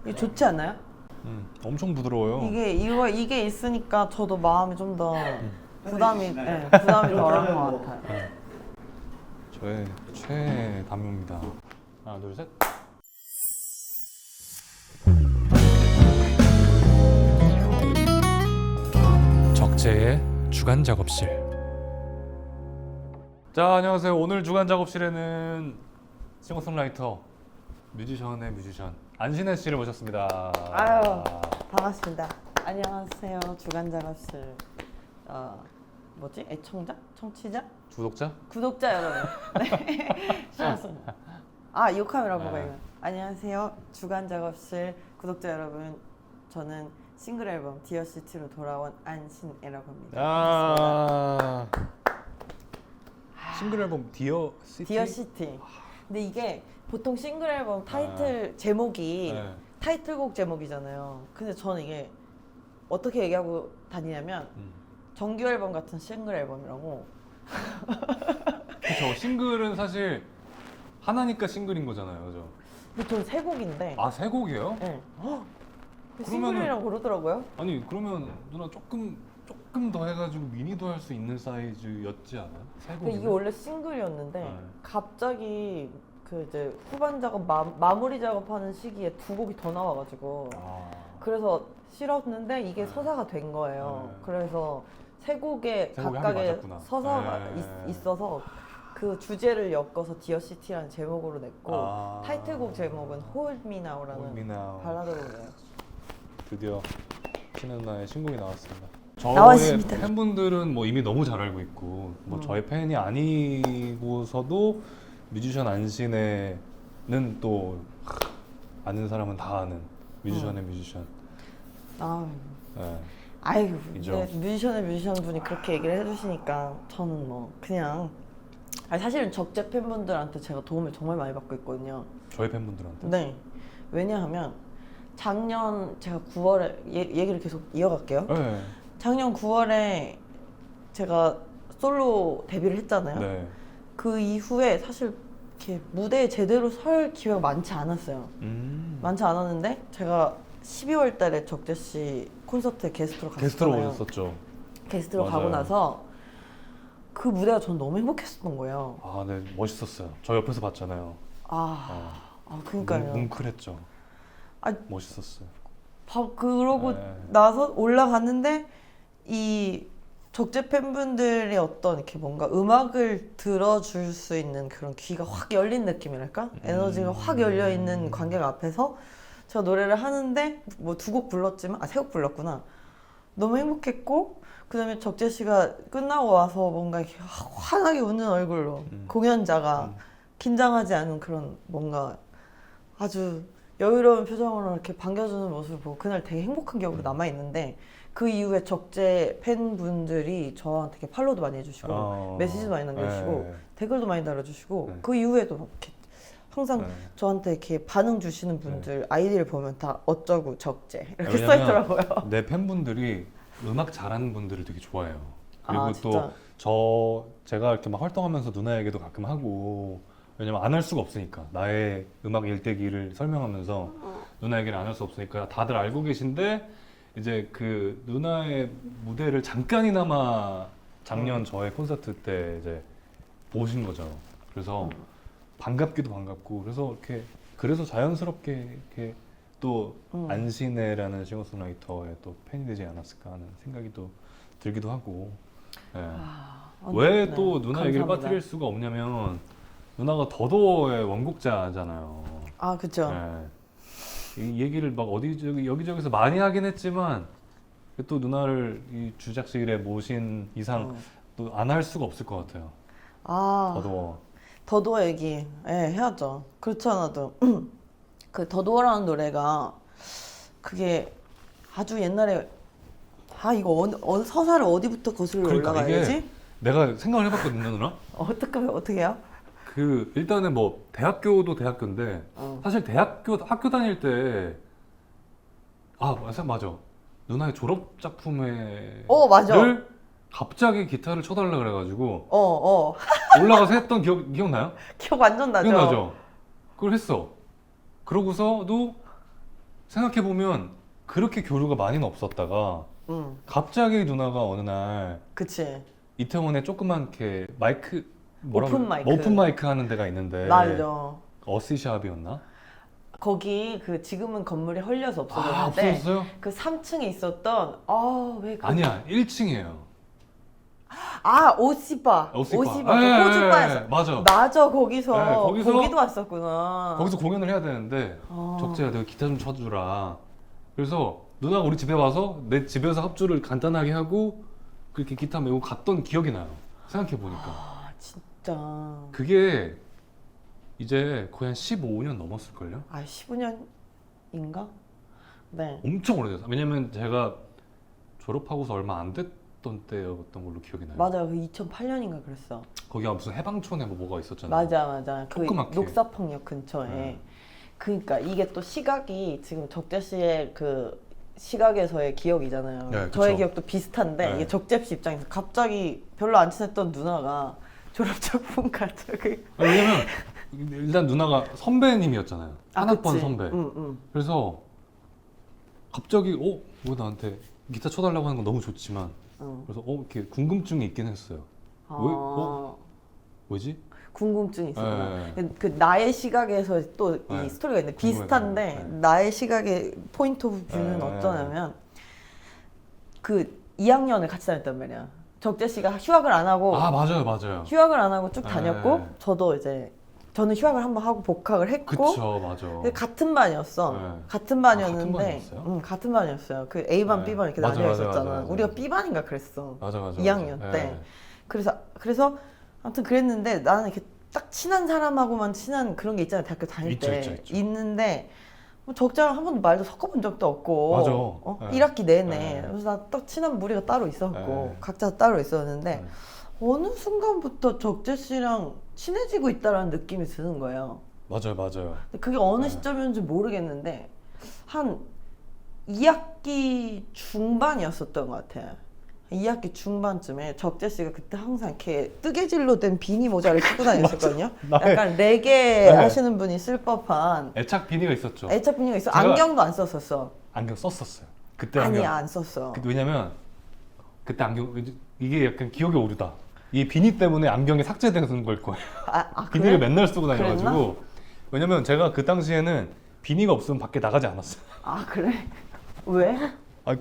이게 좋지 않아요? 엄청 부드러워요. 이게 있으니까 저도 마음이 좀 더 부담이 덜한 것 같아요. 저의 최애 담요입니다. 하나, 둘, 셋. 적재의 주간 작업실. 자, 안녕하세요. 오늘 주간 작업실에는 싱어송라이터, 뮤지션의 뮤지션 안신혜 씨를 모셨습니다. 아유, 반갑습니다. 안녕하세요. 주간 작업실 애청자? 청취자? 구독자 여러분. 네. 신었습니다. 욕카메라 보고 이거. 안녕하세요. 주간 작업실 구독자 여러분. 저는 싱글 앨범 디어 시티로 돌아온 안신혜라고 합니다. 싱글 앨범 디어 시티? 디어 시티. 근데 이게 보통 싱글 앨범 타이틀 제목이 타이틀곡 제목이잖아요. 근데 저는 이게 어떻게 얘기하고 다니냐면 정규 앨범 같은 싱글 앨범이라고. 그렇죠. 싱글은 사실 하나니까 싱글인 거잖아요, 그죠? 근데 저는 세 곡인데. 세 곡이에요? 네. 싱글이라고 그러더라고요. 아니 그러면 누나 조금 더 해가지고 미니도 할 수 있는 사이즈였지 않아요? 세 곡이면? 이게 원래 싱글이었는데 갑자기 그 이제 후반 작업 마무리 작업하는 시기에 두 곡이 더 나와가지고 그래서 싫었는데 이게 서사가 된 거예요. 그래서 세 곡에 각각의 서사가 있어서 그 주제를 엮어서 디어 시티라는 제목으로 냈고 타이틀곡 제목은 Hold Me Now라는 발라드로 내요. 드디어 신혜 누나의 신곡이 나왔습니다. 나왔습니다. 저의 팬분들은 뭐 이미 너무 잘 알고 있고 저의 팬이 아니고서도 뮤지션 안신혜는 또 아는 사람은 다 아는 뮤지션의 뮤지션. 네. 아이고, 뮤지션의 뮤지션 분이 그렇게 얘기를 해주시니까 저는 뭐 그냥 사실은 적재 팬분들한테 제가 도움을 정말 많이 받고 있거든요. 저희 팬분들한테? 네. 왜냐하면 작년 제가 9월에 얘기를 계속 이어갈게요. 네. 작년 9월에 제가 솔로 데뷔를 했잖아요. 네. 그 이후에 사실 이렇게 무대에 제대로 설 기회가 많지 않았어요. 많지 않았는데 제가 12월 달에 적재 씨 콘서트에 게스트로 갔었잖아요. 게스트로 오셨었죠. 게스트로 가고 나서 그 무대가 전 너무 행복했었던 거예요. 네, 멋있었어요. 저 옆에서 봤잖아요. 그러니까요. 뭉클했죠. 멋있었어요. 그러고 나서 올라갔는데 이 적재 팬분들의 어떤 이렇게 뭔가 음악을 들어줄 수 있는 그런 귀가 확 열린 느낌이랄까? 에너지가 확 열려 있는 관객 앞에서 제가 노래를 하는데 뭐 두 곡 불렀지만 세 곡 불렀구나. 너무 행복했고 그다음에 적재 씨가 끝나고 와서 뭔가 이렇게 환하게 웃는 얼굴로 공연자가 긴장하지 않은 그런 뭔가 아주 여유로운 표정으로 이렇게 반겨주는 모습을 보고 그날 되게 행복한 기억으로 남아있는데 그 이후에 적재 팬분들이 저한테 이렇게 팔로우도 많이 해주시고 메시지도 많이 남겨주시고 댓글도 많이 달아주시고 그 이후에도 이렇게 항상 저한테 이렇게 반응 주시는 분들 아이디를 보면 다 어쩌고 적재 이렇게 써있더라고요. 내 팬분들이 음악 잘하는 분들을 되게 좋아해요. 그리고 또 제가 이렇게 막 활동하면서 누나 얘기도 가끔 하고 왜냐면 안 할 수가 없으니까 나의 음악 일대기를 설명하면서 누나 얘기를 안 할 수 없으니까 다들 알고 계신데 이제 그 누나의 무대를 잠깐이나마 작년 저의 콘서트 때 이제 보신 거죠. 그래서 반갑기도 반갑고 그래서 자연스럽게 이렇게 또 안신혜라는 싱어송라이터의 또 팬이 되지 않았을까 하는 생각이 또 들기도 하고 왜 또 누나 얘기를 빠뜨릴 수가 없냐면 누나가 더더의 원곡자잖아요. 그렇죠. 이 얘기를 막 여기저기서 많이 하긴 했지만 또 누나를 이 주작실에 모신 이상 또 안 할 수가 없을 것 같아요. 더더워 얘기 해야죠. 그렇지 않아도 그 더더워라는 노래가 그게 아주 옛날에 이거 서사를 어디부터 거슬러 올라가야지? 내가 생각을 해봤거든요, 누나. 어떻게 해요? 일단은 뭐 대학교도 대학교인데 사실 학교 다닐 때 맞아. 누나의 졸업 작품에 맞아. 갑자기 기타를 쳐달라 그래가지고 올라가서 했던 기억나요? 기억 완전 나죠. 기억나죠? 그걸 했어. 그러고서도 생각해보면 그렇게 교류가 많이는 없었다가 갑자기 누나가 어느 날 그치. 이태원에 조그맣게 마이크 오픈 마이크. 오픈 마이크 하는 데가 있는데 맞아. 어시샵이었나? 거기 그 지금은 건물이 헐려서 아, 없어졌는데 없어졌어요? 그 3층에 있었던 왜 그... 아니야, 1층이에요. 오시바. 오시바. 오시바. 예, 그 호주바에서. 예, 예, 맞아. 맞아, 거기서. 네, 거기서- 거기도 왔었구나. 거기서 공연을 해야 되는데 적재야 내가 기타 좀 쳐주라. 그래서 누나가 우리 집에 와서 내 집에서 합주를 간단하게 하고 그렇게 기타 메고 갔던 기억이 나요. 생각해보니까. 진짜. 그게 이제 거의 한 15년 넘었을걸요? 15년인가? 네. 엄청 오래됐어요. 왜냐면 제가 졸업하고서 얼마 안 됐던 때였던 걸로 기억이 나요. 맞아요. 그 2008년인가 그랬어. 거기가 무슨 해방촌에 뭐가 있었잖아요. 맞아. 그 조그맣게. 녹사평역 근처에. 네. 그러니까 이게 또 시각이 지금 적재 씨의 그 시각에서의 기억이잖아요. 네, 저의 그쵸. 기억도 비슷한데 네. 이게 적재 씨 입장에서 갑자기 별로 안 친했던 누나가 졸업작품 갑자기 왜냐면 일단 누나가 선배님이었잖아요. 한 학번 그치. 선배. 응. 그래서 갑자기 왜 나한테 기타 쳐달라고 하는 건 너무 좋지만 응. 그래서 이렇게 궁금증이 있긴 했어요. 왜지? 궁금증이 있었구나. 네. 그 나의 시각에서 또 이 네. 스토리가 있는데 궁금해요. 비슷한데 네. 나의 시각의 포인트 오브 뷰는 네. 어떠냐면 그 2학년을 같이 다녔단 말이야. 적재 씨가 휴학을 안 하고 맞아요. 휴학을 안 하고 쭉 네. 다녔고 저는 휴학을 한번 하고 복학을 했고 그쵸, 맞아. 근데 같은 반이었어. 네. 같은 반이었는데 같은 반이었어요? 같은 반이었어요. 그 A반, 네. B반 이렇게 맞아, 나뉘어 맞아, 있었잖아. 맞아, 맞아. 우리가 B반인가 그랬어. 맞아. 2학년 맞아. 때. 네. 그래서 아무튼 그랬는데 나는 이렇게 딱 친한 사람하고만 친한 그런 게 있잖아요. 대학교 다닐 있죠, 때. 있죠. 있는데 뭐 적자랑 한 번도 말도 섞어본 적도 없고 맞아. 네. 1학기 내내. 네. 그래서 나 딱 친한 무리가 따로 있었고 네. 각자 따로 있었는데 네. 어느 순간부터 적재 씨랑 친해지고 있다라는 느낌이 드는 거예요. 맞아요. 근데 그게 어느 네. 시점이었는지 모르겠는데 한 2학기 중반이었었던 것 같아요. 2학기 중반쯤에 적재 씨가 그때 항상 이렇게 뜨개질로 된 비니 모자를 쓰고 다녔었거든요. 나의- 약간 레게 네. 하시는 분이 쓸 법한 애착 비니가 있었죠. 애착 비니가 있어. 제가- 안경도 안 썼었어. 안경 썼었어요. 그때 아니야, 안 썼어. 왜냐면 그때 안경 이게 약간 기억에 오르다. 이 비니 때문에 안경이 삭제되는 걸 거예요. 비니를 그래? 맨날 쓰고 다녀가지고. 왜냐면 제가 그 당시에는 비니가 없으면 밖에 나가지 않았어요. 그래? 왜?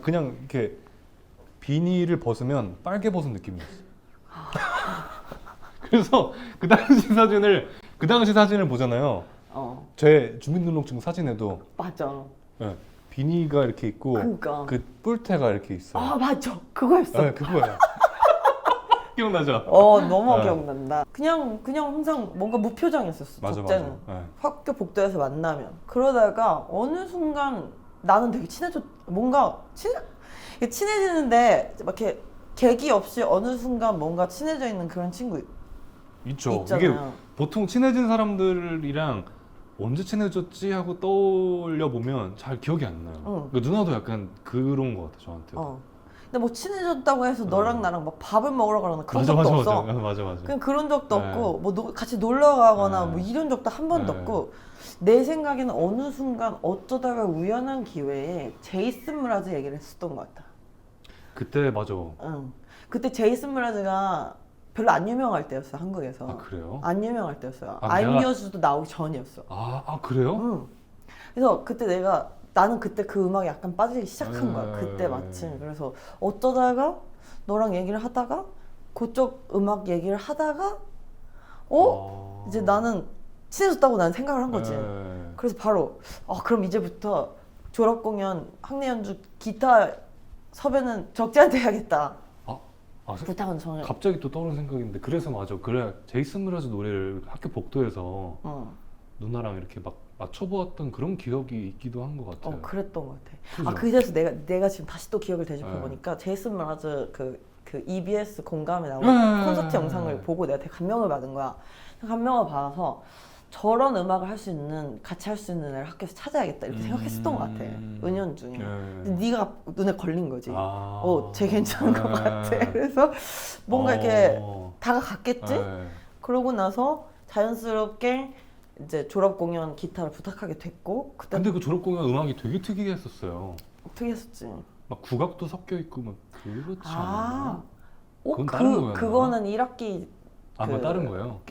그냥 이렇게 비니를 벗으면 빨개 벗은 느낌이었어요. 그래서 그 당시 사진을 보잖아요. 제 주민등록증 사진에도 맞아. 네, 비니가 이렇게 있고 그러니까. 그 뿔테가 이렇게 있어요. 맞아. 그거였어. 네, 그거예요. 기억나죠? 너무 네. 기억난다. 그냥 항상 뭔가 무표정이었었어. 맞아. 적재는. 네. 학교 복도에서 만나면 그러다가 어느 순간 나는 되게 뭔가 친해지는데 막 이렇게 계기 없이 어느 순간 뭔가 친해져 있는 그런 친구 있죠. 있잖아요. 이게 보통 친해진 사람들이랑 언제 친해졌지 하고 떠올려 보면 잘 기억이 안 나요. 그러니까 누나도 약간 그런 것 같아 저한테. 근데 뭐 친해졌다고 해서 너랑 나랑 막 밥을 먹으러 가거나 그런 맞아, 적도 맞아, 없어. 맞아. 그냥 그런 적도 네. 없고 뭐 같이 놀러 가거나 네. 뭐 이런 적도 한 번도 네. 없고 내 생각에는 어느 순간 어쩌다가 우연한 기회에 제이슨 무라즈 얘기를 했었던 것 같아. 그때 맞아. 그때 제이슨 무라즈가 별로 안 유명할 때였어 한국에서. 그래요? 안 유명할 때였어요. 내가- 아이뮤즈도 나오기 전이었어. 그래요? 그래서 그때 나는 그때 그 음악에 약간 빠지기 시작한 거야. 그때 마침. 그래서 어쩌다가 너랑 얘기를 하다가 그쪽 음악 얘기를 하다가 이제 나는 친해졌다고 난 생각을 한 거지. 그래서 바로 그럼 이제부터 졸업 공연 학내 연주 기타 섭외는 적재한테 해야겠다. 부탁은 전혀. 갑자기 또 떠오르는 생각인데 그래서 맞아. 그래 제이슨 무라즈 노래를 학교 복도에서 누나랑 이렇게 막 맞춰보았던 그런 기억이 있기도 한 것 같아요. 그랬던 것 같아. 그죠? 그래서 내가 지금 다시 또 기억을 되짚어 보니까 제이슨 무라즈 그 EBS 공감에 나온 콘서트 영상을 보고 내가 되게 감명을 받은 거야. 감명을 받아서 저런 음악을 같이 할 수 있는 애를 학교에서 찾아야겠다 이렇게 생각했었던 것 같아. 은연중에. 근데 네가 눈에 걸린 거지. 쟤 괜찮은 것 같아. 그래서 뭔가 이렇게 다가갔겠지? 그러고 나서 자연스럽게 이제 졸업 공연 기타를 부탁하게 됐고 그때 근데 그 졸업 공연 음악이 되게 특이했었어요. 어떻게 했었지? 막 국악도 섞여 있고 막 그렇지 않았나? 오, 그건 다른 거였나? 그거는 1학기 아마 다른 거예요.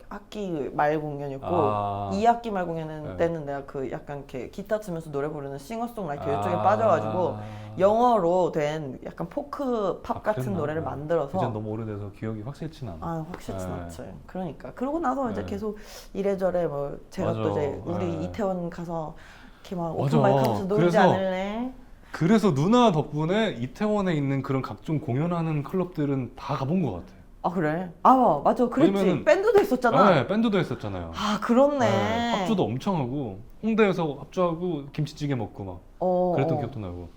학기 말 공연이었고 아. 2학기 말 공연은 네. 때는 내가 그 약간 이렇게 기타 치면서 노래 부르는 싱어송라이터 이쪽에 아. 빠져가지고 영어로 된 약간 포크 팝 같은 그랬나? 노래를 만들어서 이제 너무 오래돼서 기억이 확실치 않아. 아 확실치 네. 않죠. 그러니까 그러고 나서 이제 네. 계속 이래저래 뭐 제가 또 맞아. 이제 우리 네. 이태원 가서 이렇게 막 맞아. 오픈마이크 하면서 놀지 그래서 않을래? 그래서 누나 덕분에 이태원에 있는 그런 각종 공연하는 클럽들은 다 가본 것 같아. 아 그래? 아 맞아 그랬지. 왜냐면은- 밴드도 있었잖아. 네, 밴드도 했었잖아요. 아 그렇네. 네, 합주도 엄청 하고 홍대에서 합주하고 김치찌개 먹고 막 그랬던 기억도 나고.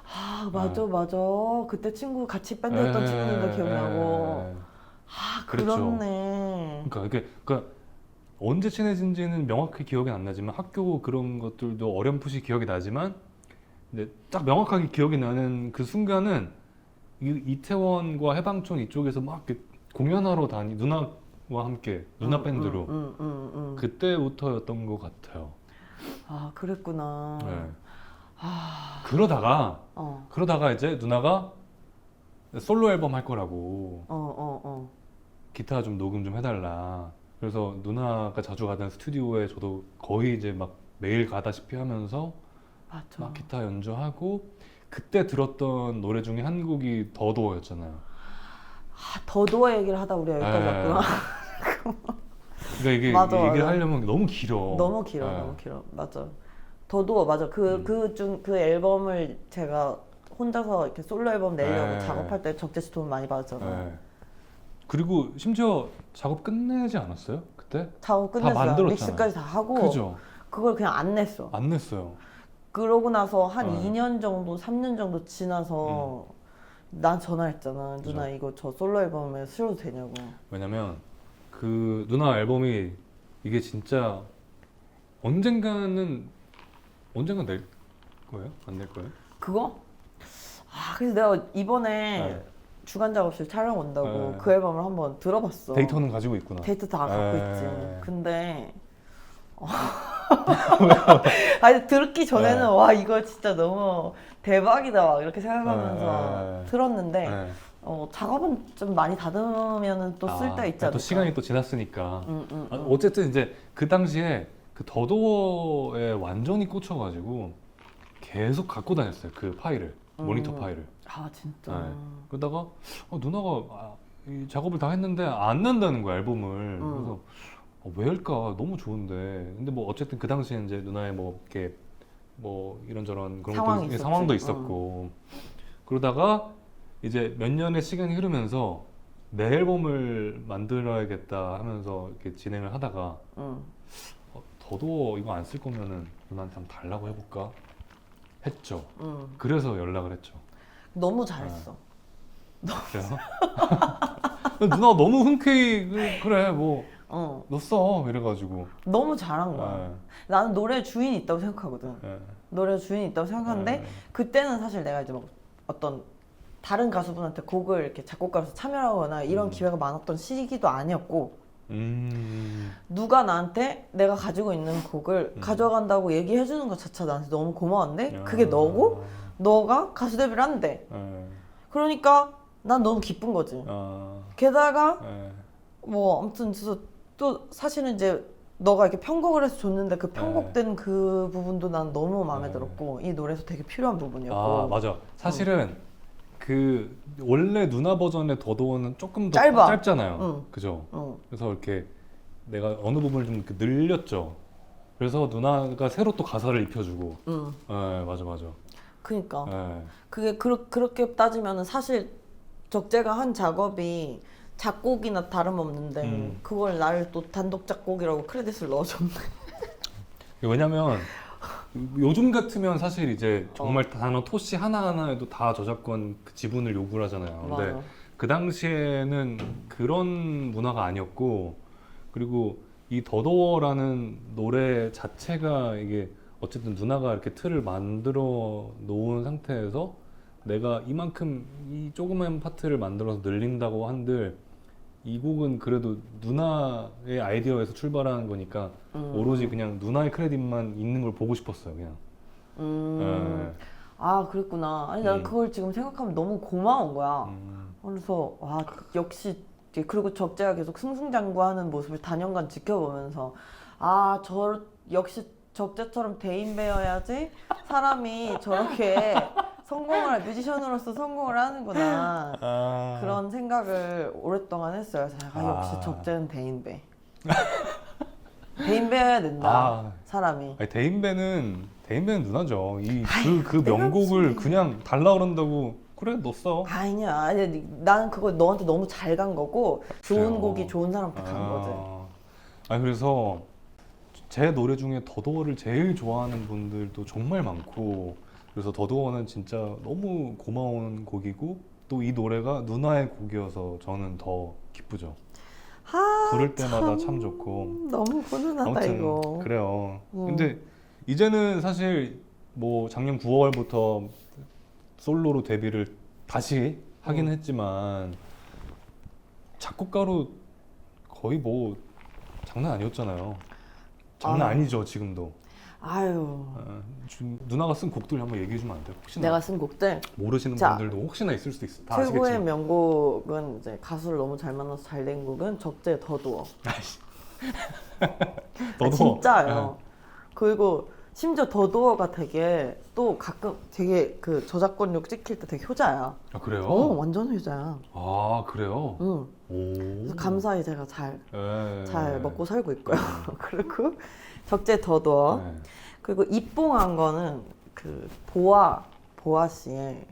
아 맞아 네. 맞아. 그때 친구 같이 밴드 했던 네, 친구들도 기억나고. 네. 아 그랬죠. 그렇네. 그러니까 언제 친해진지는 명확히 기억이 안 나지만 학교 그런 것들도 어렴풋이 기억이 나지만 근데 딱 명확하게 기억이 나는 그 순간은 이태원과 해방촌 이쪽에서 막 이렇게 공연하러 누나와 함께 누나 밴드로 그때부터였던 것 같아요. 아 그랬구나. 네. 아 그러다가 이제 누나가 솔로 앨범 할 거라고 기타 좀 녹음 좀 해달라. 그래서 누나가 자주 가던 스튜디오에 저도 거의 이제 막 매일 가다시피 하면서 맞아. 막 기타 연주하고 그때 들었던 노래 중에 한 곡이 더도어였잖아요. 아, 더도어 얘기를 하다 우리가 여기까지 네. 왔구나. 그러니까 이게 맞아, 얘기를 맞아. 하려면 너무 길어. 너무 길어, 네. 너무 길어. 맞아. 더도어 맞아. 그 앨범을 제가 혼자서 이렇게 솔로 앨범 내려고 네. 작업할 때 적재 씨 도움 많이 받았잖아. 네. 그리고 심지어 작업 끝내지 않았어요? 그때? 작업 다 끝냈어요. 만들었잖아요. 믹스까지 다 하고 그죠? 그걸 그냥 안 냈어. 안 냈어요. 그러고 나서 한 네. 2년 정도, 3년 정도 지나서 난 전화했잖아. 누나 그죠. 이거 저 솔로 앨범에 실어도 되냐고. 왜냐면 그 누나 앨범이 이게 진짜 언젠간 낼 거예요? 안 낼 거예요? 그거? 아 그래서 내가 이번에 네. 주간 작업실 촬영 온다고 네. 그 앨범을 한번 들어봤어. 데이터는 가지고 있구나. 데이터 다 갖고 네. 있지. 근데 아니 듣기 전에는 네. 와 이거 진짜 너무 대박이다 막 이렇게 생각하면서 네. 들었는데 네. 작업은 좀 많이 다듬으면 또 쓸 때 있지 않을까? 또 시간이 또 지났으니까. 응. 어쨌든 이제 그 당시에 그 더도어에 완전히 꽂혀가지고 계속 갖고 다녔어요. 그 파일을, 모니터 파일을. 아 진짜. 네. 그러다가 누나가 이 작업을 다 했는데 안 난다는 거야 앨범을. 그래서 왜일까? 너무 좋은데. 근데 뭐 어쨌든 그 당시에 이제 누나의 뭐 이렇게 뭐 이런저런 그런 상황이 것도 있었지. 상황도 있었고. 그러다가 이제 몇 년의 시간이 흐르면서 내 앨범을 만들어야겠다 하면서 이렇게 진행을 하다가 더도어 이거 안 쓸 거면은 누나한테 한번 달라고 해볼까 했죠. 그래서 연락을 했죠. 너무 잘했어. 그래요? 누나가 너무 흔쾌히 그래 뭐 너 써 이래가지고 너무 잘한 거야. 네. 나는 노래 주인이 있다고 생각하거든. 네. 노래 주인이 있다고 생각하는데 네. 그때는 사실 내가 이제 막 어떤 다른 가수분한테 곡을 이렇게 작곡가로서 참여하거나 이런 기회가 많았던 시기도 아니었고 누가 나한테 내가 가지고 있는 곡을 가져간다고 얘기해 주는 것 자체가 나한테 너무 고마운데 그게 너고 너가 가수 데뷔를 한대. 그러니까 난 너무 기쁜 거지. 게다가 뭐 아무튼 그래서 또 사실은 이제 너가 이렇게 편곡을 해서 줬는데 그 편곡된 그 부분도 난 너무 마음에 들었고 이 노래에서 되게 필요한 부분이었고. 아 맞아. 사실은 그 원래 누나 버전의 더도어는 조금 더 짧아. 짧잖아요. 그죠? 그래서 이렇게 내가 어느 부분을 좀 이렇게 늘렸죠. 그래서 누나가 새로 또 가사를 입혀주고. 네, 맞아. 그니까 네. 그게 그렇게 따지면은 사실 적재가 한 작업이 작곡이나 다름없는데 그걸 나를 또 단독 작곡이라고 크레딧을 넣어줬네. 왜냐면 요즘 같으면 사실 이제 정말 단어 토시 하나하나에도 다 저작권 그 지분을 요구를 하잖아요. 근데 맞아. 그 당시에는 그런 문화가 아니었고 그리고 이 더더워라는 노래 자체가 이게 어쨌든 누나가 이렇게 틀을 만들어 놓은 상태에서 내가 이만큼 이 조그만 파트를 만들어서 늘린다고 한들 이 곡은 그래도 누나의 아이디어에서 출발한 거니까 오로지 그냥 누나의 크레딧만 있는 걸 보고 싶었어요, 그냥. 아, 그랬구나. 아니, 난 그걸 지금 생각하면 너무 고마운 거야. 그래서, 와, 역시, 그리고 적재가 계속 승승장구하는 모습을 단연간 지켜보면서, 아, 역시 적재처럼 대인배여야지 사람이 저렇게 뮤지션으로서 성공을 하는구나. 그런 생각을 오랫동안 했어요. 제가 역시 적재는 대인배. 대인배여야 된다, 사람이. 아니, 대인배는 누나죠. 그 명곡을 그냥 달라 그런다고 그래 너 써. 아니야. 아니, 나는 그거 너한테 너무 잘 간 거고 좋은 그래요. 곡이 좋은 사람한테 간 거지. 아니 그래서 제 노래 중에 더더워를 제일 좋아하는 분들도 정말 많고 그래서 더더워는 진짜 너무 고마운 곡이고 또 이 노래가 누나의 곡이어서 저는 더 기쁘죠. 부를 때마다 참 좋고 너무 훈훈하다 아무튼 이거. 그래요. 근데 이제는 사실 뭐 작년 9월부터 솔로로 데뷔를 다시 하긴 했지만 작곡가로 거의 뭐 장난 아니었잖아요. 장난 아니죠 지금도. 아유. 지금 누나가 쓴 곡들 한번 얘기해 주면 안 돼요? 혹시나 내가 쓴 곡들 모르시는 자, 분들도 혹시나 있을 수도 있어. 다 최고의 아시겠지만. 명곡은 이제 가수를 너무 잘 만나서 잘 된 곡은 적재 더더워. 진짜요. 그리고 심지어 더더워가 되게 또 가끔 되게 그 저작권료 찍힐 때 되게 효자야. 아 그래요? 완전 효자야. 아 그래요? 응. 오. 그래서 감사히 제가 잘 네. 먹고 살고 있고요. 그리고 적재 더더워. 네. 그리고 입봉한 거는 그 보아 씨의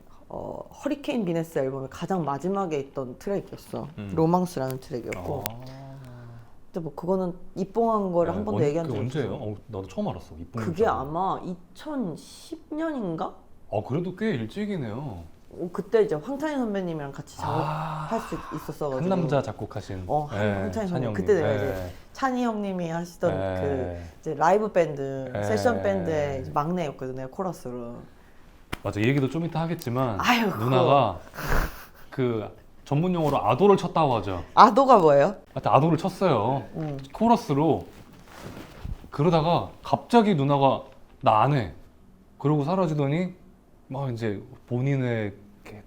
허리케인 비네스 앨범의 가장 마지막에 있던 트랙이었어. 로망스라는 트랙이었고. 근데 뭐 그거는 입봉한 거를 한 번도 얘기한 적이 없어. 언제예요? 나도 처음 알았어. 그게 아마 2010년인가? 그래도 꽤 일찍이네요. 그때 이제 황찬희 선배님이랑 같이 작업할 수 있었어가지고. 한 남자 작곡하신. 황찬희 선배님. 그때 내가 이제 찬희 형님이 하시던 그 이제 라이브 밴드, 세션 밴드의 이제 막내였거든, 내가 코러스로. 맞아, 이 얘기도 좀 이따 하겠지만 아유, 누나가 그 전문 용어로 아도를 쳤다고 하죠. 아도가 뭐예요? 하여튼 아도를 쳤어요. 코러스로. 그러다가 갑자기 누나가 나 안 해. 그러고 사라지더니 막 이제 본인의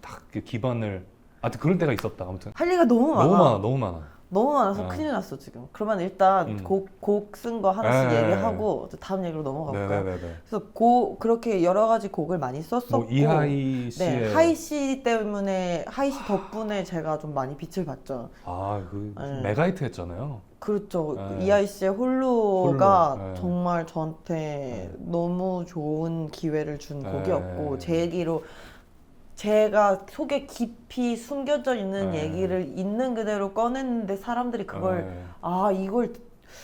딱 기반을 하여튼 그럴 때가 있었다. 아무튼 할 얘기가 너무 많아. 너무 많아. 너무 많아서 큰일 났어 지금. 그러면 일단 곡 쓴 거 하나씩 얘기하고 다음 얘기로 넘어가 볼까요? 그래서 그렇게 여러 가지 곡을 많이 썼었고 뭐 이하이 씨의 하이 씨 때문에 하이 씨 덕분에 제가 좀 많이 빛을 봤죠. 그 메가히트 했잖아요. 그렇죠. 이하이 씨의 홀로가 홀로. 정말 저한테 너무 좋은 기회를 준 곡이었고 제 얘기로 제가 속에 깊이 숨겨져 있는 얘기를 있는 그대로 꺼냈는데 사람들이 그걸 이걸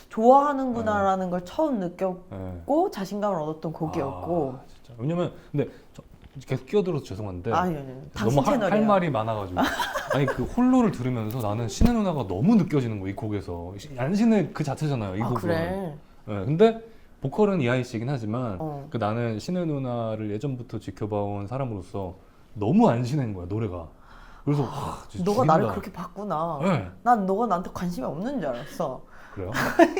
좋아하는구나라는 걸 처음 느꼈고 자신감을 얻었던 곡이었고. 진짜. 왜냐면 근데 계속 끼어들어서 죄송한데 아니. 너무 당신 채널이야. 할 말이 많아가지고 아니 그 홀로를 들으면서 나는 신의 누나가 너무 느껴지는 거야 이 곡에서. 안신의 그 자체잖아요 이 곡은. 그래. 근데 보컬은 이하이 씨긴 하지만 그 나는 신의 누나를 예전부터 지켜봐온 사람으로서 너무 안신한 거야 노래가. 그래서 진짜 너가 죽인다. 나를 그렇게 봤구나. 네. 난 너가 나한테 관심이 없는 줄 알았어. 그래요?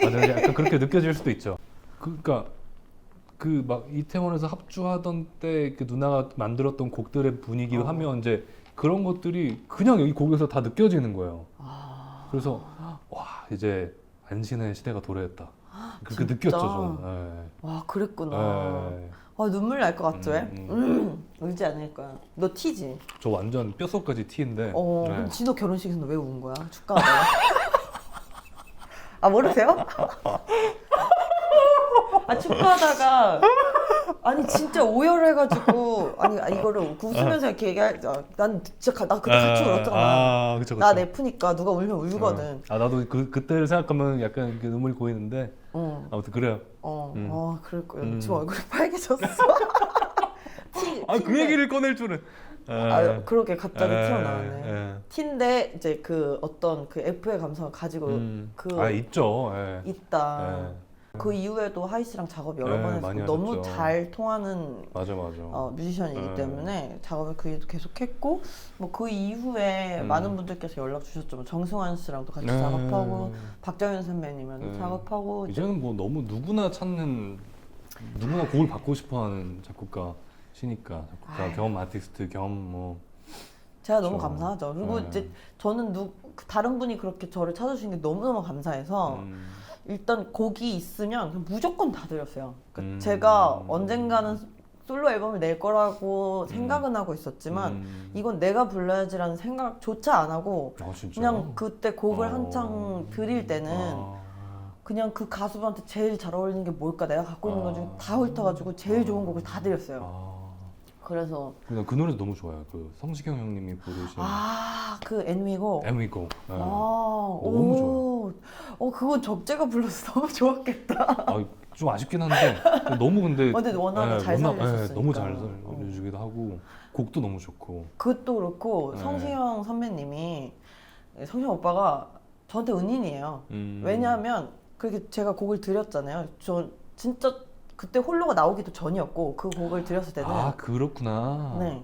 맞아, 약간 그렇게 느껴질 수도 있죠. 그러니까 그 막 이태원에서 합주하던 때 그 누나가 만들었던 곡들의 분위기 하면 이제 그런 것들이 그냥 이 곡에서 다 느껴지는 거예요. 그래서 와 이제 안신의 시대가 도래했다. 그렇게 느꼈죠 저는. 와 그랬구나. 눈물 날 것 같아. 울지 않을 거야. 너 티지? 저 완전 뼛속까지 티인데. 근데 진호 결혼식에서 왜 운 거야? 축가하다가. 모르세요? 축가하다가 아니 진짜 오열해가지고 이거를 웃으면서 이렇게 난 진짜 나 그때 같이 울었잖아. 그쵸. 나 F니까 누가 울면 울거든. 나도 그때를 생각하면 약간 눈물이 고이는데. 아무튼 그래요. 그럴 거야. 지금 얼굴이 빨개졌어. 그 얘기를 꺼낼 줄은. 그러게 갑자기 튀어나오네. 티인데 이제 그 어떤 그 F의 감성을 가지고 있죠. 있다. 그 이후에도 하이 씨랑 작업 여러 번 많이 했고 너무 하셨죠. 잘 통하는 맞아. 뮤지션이기 때문에 작업을 계속 했고 뭐 그 이후에 많은 분들께서 연락 주셨죠. 뭐 정승환 씨랑도 같이 작업하고 박정현 선배님이랑도 작업하고 이제는 뭐 너무 누구나 곡을 받고 싶어하는 작곡가시니까 작곡가 겸 아티스트 겸 뭐. 제가 너무 그렇죠. 감사하죠. 그리고 이제 저는 다른 분이 그렇게 저를 찾아주신 게 너무너무 감사해서 일단 곡이 있으면 그냥 무조건 다 드렸어요. 그러니까 제가 언젠가는 솔로 앨범을 낼 거라고 생각은 하고 있었지만 이건 내가 불러야지라는 생각조차 안 하고 진짜? 그냥 그때 곡을 한창 드릴 때는 그냥 그 가수분한테 제일 잘 어울리는 게 뭘까 내가 갖고 있는 것 중에 다 훑어가지고 제일 좋은 곡을 다 드렸어요. 그래서 그 노래도 너무 좋아요. 그 성시경 형님이 부르신 그 엔위고 에미고. 너무 좋아요. 그건 적재가 불러서 너무 좋았겠다. 좀 아쉽긴 한데 너무 근데 워낙에 잘 살려줬으니까. 너무 잘 살려주기도 하고 곡도 너무 좋고. 그것도 그렇고 성시경 선배님이 성시경 오빠가 저한테 은인이에요. 왜냐하면 그렇게 제가 곡을 드렸잖아요. 저 진짜 그때 홀로가 나오기도 전이었고 그 곡을 드렸을 때는 그렇구나. 네.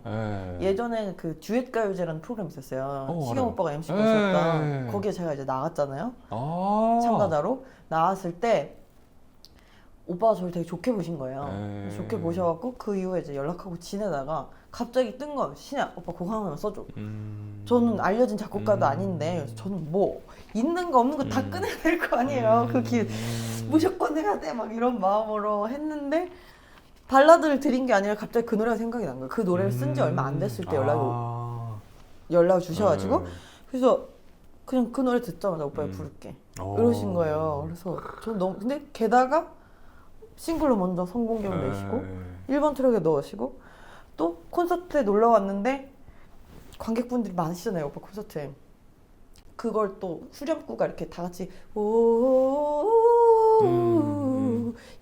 예전에 그 듀엣 가요제라는 프로그램 있었어요. 시경 알아요. 오빠가 MC 보셨다. 거기에 제가 이제 나갔잖아요. 참가자로 나왔을 때 오빠가 저를 되게 좋게 보신 거예요. 좋게 보셔갖고 그 이후에 이제 연락하고 지내다가 갑자기 뜬 거예요. 신야 오빠 곡 하나만 써줘. 저는 알려진 작곡가도 아닌데 저는 뭐 있는 거 없는 거 다 꺼내야 될 거 아니에요. 그 기회 무조건 해야 돼 막 이런 마음으로 했는데 발라드를 드린 게 아니라 갑자기 그 노래가 생각이 난 거예요. 그 노래를 쓴 지 얼마 안 됐을 때 연락을 주셔가지고 그래서 그냥 그 노래 듣자마자 오빠 부를게 이러신 거예요. 그래서 전 너무 근데 게다가 싱글로 먼저 성공개를 내시고 1번 트랙에 넣으시고 또 콘서트에 놀러 왔는데 관객분들이 많으시잖아요 오빠 콘서트에. 그걸 또 후렴구가 이렇게 다 같이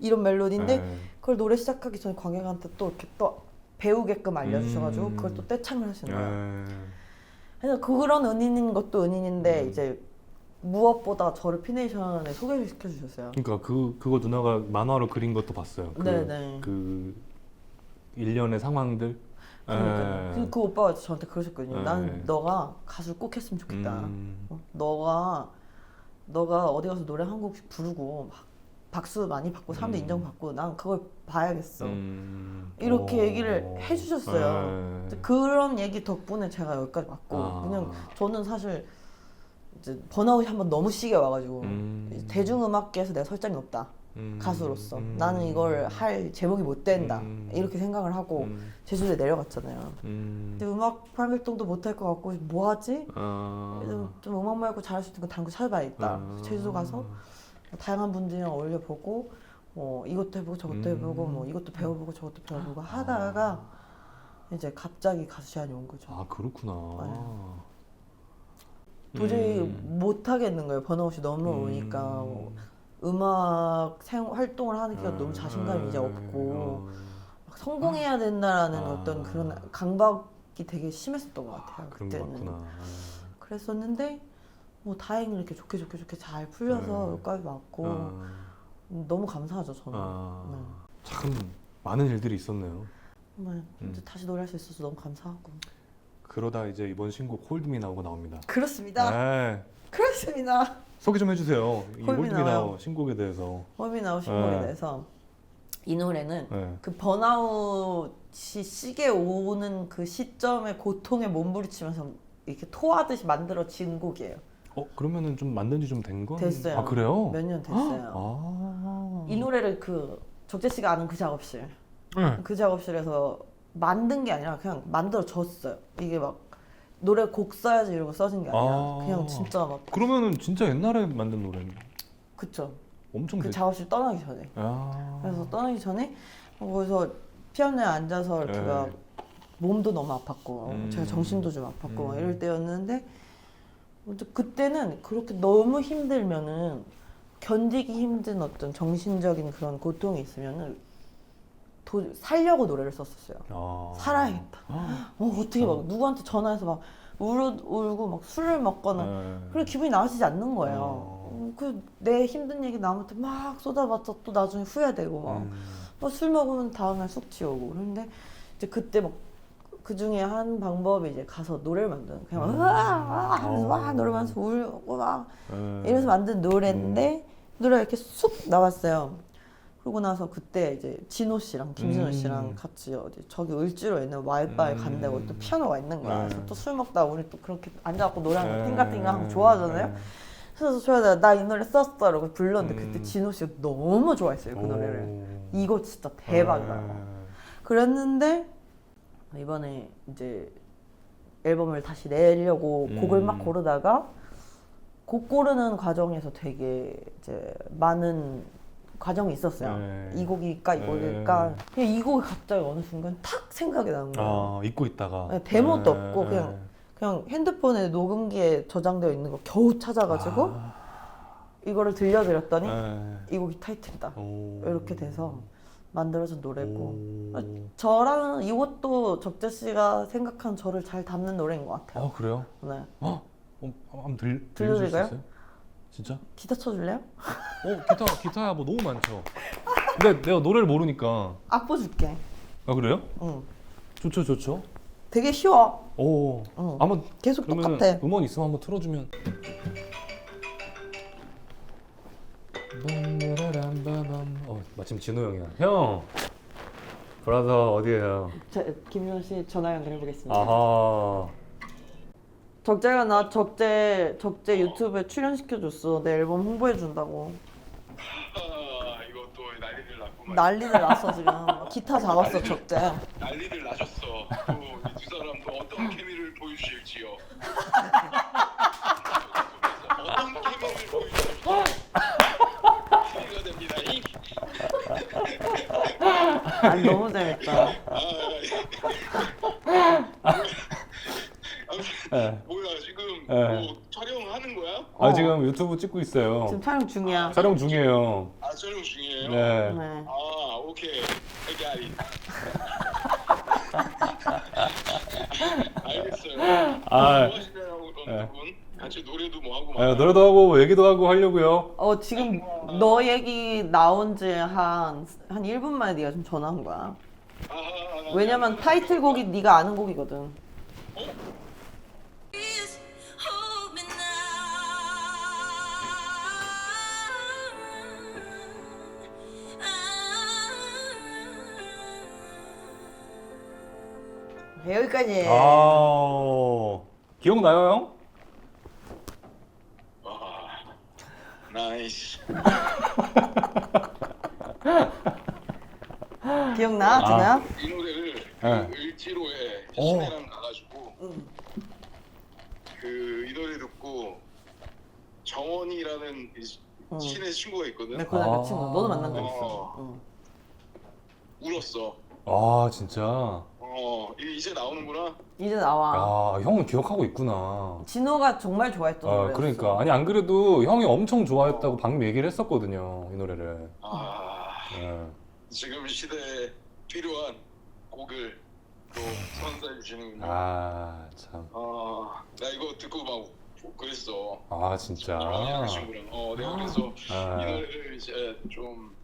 이런 멜로디인데 그걸 노래 시작하기 전에 관객한테 또 이렇게 또 배우게끔 알려주셔가지고 그걸 또 떼창을 하시는 거예요. 그래서 그런 은인인 것도 은인인데 이제 무엇보다 저를 피네이션에 소개를 시켜주셨어요. 그러니까 그거 누나가 만화로 그린 것도 봤어요. 네네. 그 일련의 상황들. 그러니까요. 그 오빠가 저한테 그러셨거든요. 난 너가 가수를 꼭 했으면 좋겠다. 너가 어디 가서 노래 한 곡씩 부르고 막 박수 많이 받고 사람들 인정받고 난 그걸 봐야겠어. 이렇게 얘기를 해주셨어요. 그런 얘기 덕분에 제가 여기까지 왔고 그냥 저는 사실 이제 번아웃이 한번 너무 시게 와가지고 대중음악계에서 내가 설 자리는 없다. 가수로서 나는 이걸 할 제목이 못 된다 이렇게 생각을 하고 제주도에 내려갔잖아요. 근데 음악 활동도 못 할 것 같고 뭐 하지? 좀 음악 말고 잘할 수 있는 거 다른 거 찾아봐야겠다. 제주도 가서 다양한 분들이랑 어울려보고 뭐 이것도 해보고 저것도 해보고 뭐 이것도 배워보고 저것도 배워보고 하다가 이제 갑자기 가수 제안이 온 거죠. 그렇구나. 도저히 못 하겠는 거예요. 번아웃이 너무 오니까 음악 활동을 하기가 너무 자신감이 이제 없고 막 성공해야 된다라는 어떤 그런 강박이 되게 심했었던 것 같아요. 그때는. 그랬었는데 뭐 다행히 이렇게 좋게 잘 풀려서 여기까지 왔고 너무 감사하죠 저는. 참 많은 일들이 있었네요. 이제 다시 노래할 수 있어서 너무 감사하고. 그러다 이제 이번 신곡 홀드미 나오고 나옵니다. 그렇습니다. 그렇습니다. 소개 좀 해주세요. 이 홀드미 나와요. 신곡에 대해서. 홀드미 나오 신곡에 대해서 이 노래는 그 번아웃이 시게 오는 그 시점에 고통에 몸부림치면서 이렇게 토하듯이 만들어진 곡이에요. 그러면은 좀 만든 지 좀 된 건? 됐어요. 그래요? 몇 년 됐어요. 이 노래를 그 적재 씨가 아는 그 작업실, 그 작업실에서 만든 게 아니라 그냥 만들어졌어요. 이게 막 노래 곡 써야지 이러고 써진 게 아니라 그냥 진짜 막. 그러면은 진짜 옛날에 만든 노래는? 그쵸. 엄청 그 작업실 떠나기 전에. 그래서 떠나기 전에 거기서 피아노에 앉아서 이렇게 막 몸도 너무 아팠고 제가 정신도 좀 아팠고 이럴 때였는데 그때는 그렇게 너무 힘들면은 견디기 힘든 어떤 정신적인 그런 고통이 있으면은 살려고 노래를 썼었어요. 살아야겠다. 어떻게 막 누구한테 전화해서 막 울고 막 술을 먹거나 그런 기분이 나아지지 않는 거예요. 그 내 힘든 얘기 남한테 막 쏟아봤자 또 나중에 후회되고 막 술 먹으면 다음날 속 지우고. 그런데 이제 그때 막 그 중에 한 방법이 이제 가서 노래를 만드는 그냥 막 노래하면서 울고 막 이래서 만든 노래인데 노래가 이렇게 쑥 나왔어요. 그러고 나서 그때 이제 진호 씨랑 김진호 씨랑 같이 어디 저기 을지로에 있는 와이바에 갔는데 거기 또 피아노가 있는 거야. 그래서 또 술 먹다가 우리 또 그렇게 앉아갖고 노래하는 거 띵가띵가 하면 좋아하잖아요. 그래서 좋아하다가 나 이 노래 썼어 이러고 불렀는데 그때 진호 씨가 너무 좋아했어요 그 노래를. 이거 진짜 대박이다. 그랬는데 이번에 이제 앨범을 다시 내려고 곡을 막 고르다가 곡 고르는 과정에서 되게 이제 많은 과정이 있었어요. 이 곡일까 이곡일까. 그냥 이 곡이 갑자기 어느 순간 탁 생각이 나는 거예요. 잊고 있다가. 데모도 없고 그냥 핸드폰에 녹음기에 저장되어 있는 거 겨우 찾아가지고 이거를 들려드렸더니 이 곡이 타이틀이다. 이렇게 돼서 만들어진 노래고 저랑 이것도 적재 씨가 생각한 저를 잘 담는 노래인 것 같아요. 그래요? 네. 한번 들려줄 수 들려드릴까요? 있어요? 진짜? 기타 쳐줄래요? 기타야 뭐 너무 많죠. 근데 내가 노래를 모르니까. 악보 줄게. 그래요? 응. 좋죠. 되게 쉬워. 한번 계속 그러면은 똑같아. 음원 있으면 한번 틀어주면. 마침 진호 형이야. 형. 브라더 어디에요? 김윤호 씨 전화 연결해 보겠습니다. 아하. 적재가 나 적재 유튜브에 출연시켜줬어. 내 앨범 홍보해 준다고. 이거 또 난리를 났구만. 난리를 났어 지금. 기타 잡았어 적재. 난리를 나셨어. 또 이 두 사람도 어떤 케미를 보여주실지요. 어떤 케미를 보여주실지요. 기대가 됩니다. 아니 너무 재밌다. 뭐야 지금 뭐 촬영하는 거야? 지금 유튜브 찍고 있어요. 지금 촬영 중이야. 촬영 중이에요. 촬영 중이에요? 네. 네. 오케이. I 알겠어요. 뭐 하시나요, 두 분? 같이 노래도 뭐 하고 노래도 하고 뭐 얘기도 하고 하려고요. 지금 너 얘기 나온 지 한 1분 만에 네가 좀 전화한 거야. 왜냐면 타이틀곡이 네가 아는 곡이거든. 여기까지. 기억나요, 형? 나이스. 기억나, 진아야? 이 노래를 네. 을지로에 시내랑 가가지고 이 노래 듣고 정원이라는 시내 친구가 있거든. 네, 그 친구. 너도 만난 적 있어. 울었어. 진짜. 이제 나오는구나. 이제 나와. 형은 기억하고 있구나. 진호가 정말 좋아했던 노래였어. 그러니까 아니 안 그래도 형이 엄청 좋아했다고 방금 얘기를 했었거든요, 이 노래를. 지금 시대에 필요한 곡을 또 선사해 주시는군요. 참. 나 이거 듣고 막 그랬어. 진짜. 정원이라는 친구랑. 내가 그래서 이 노래를 이제 좀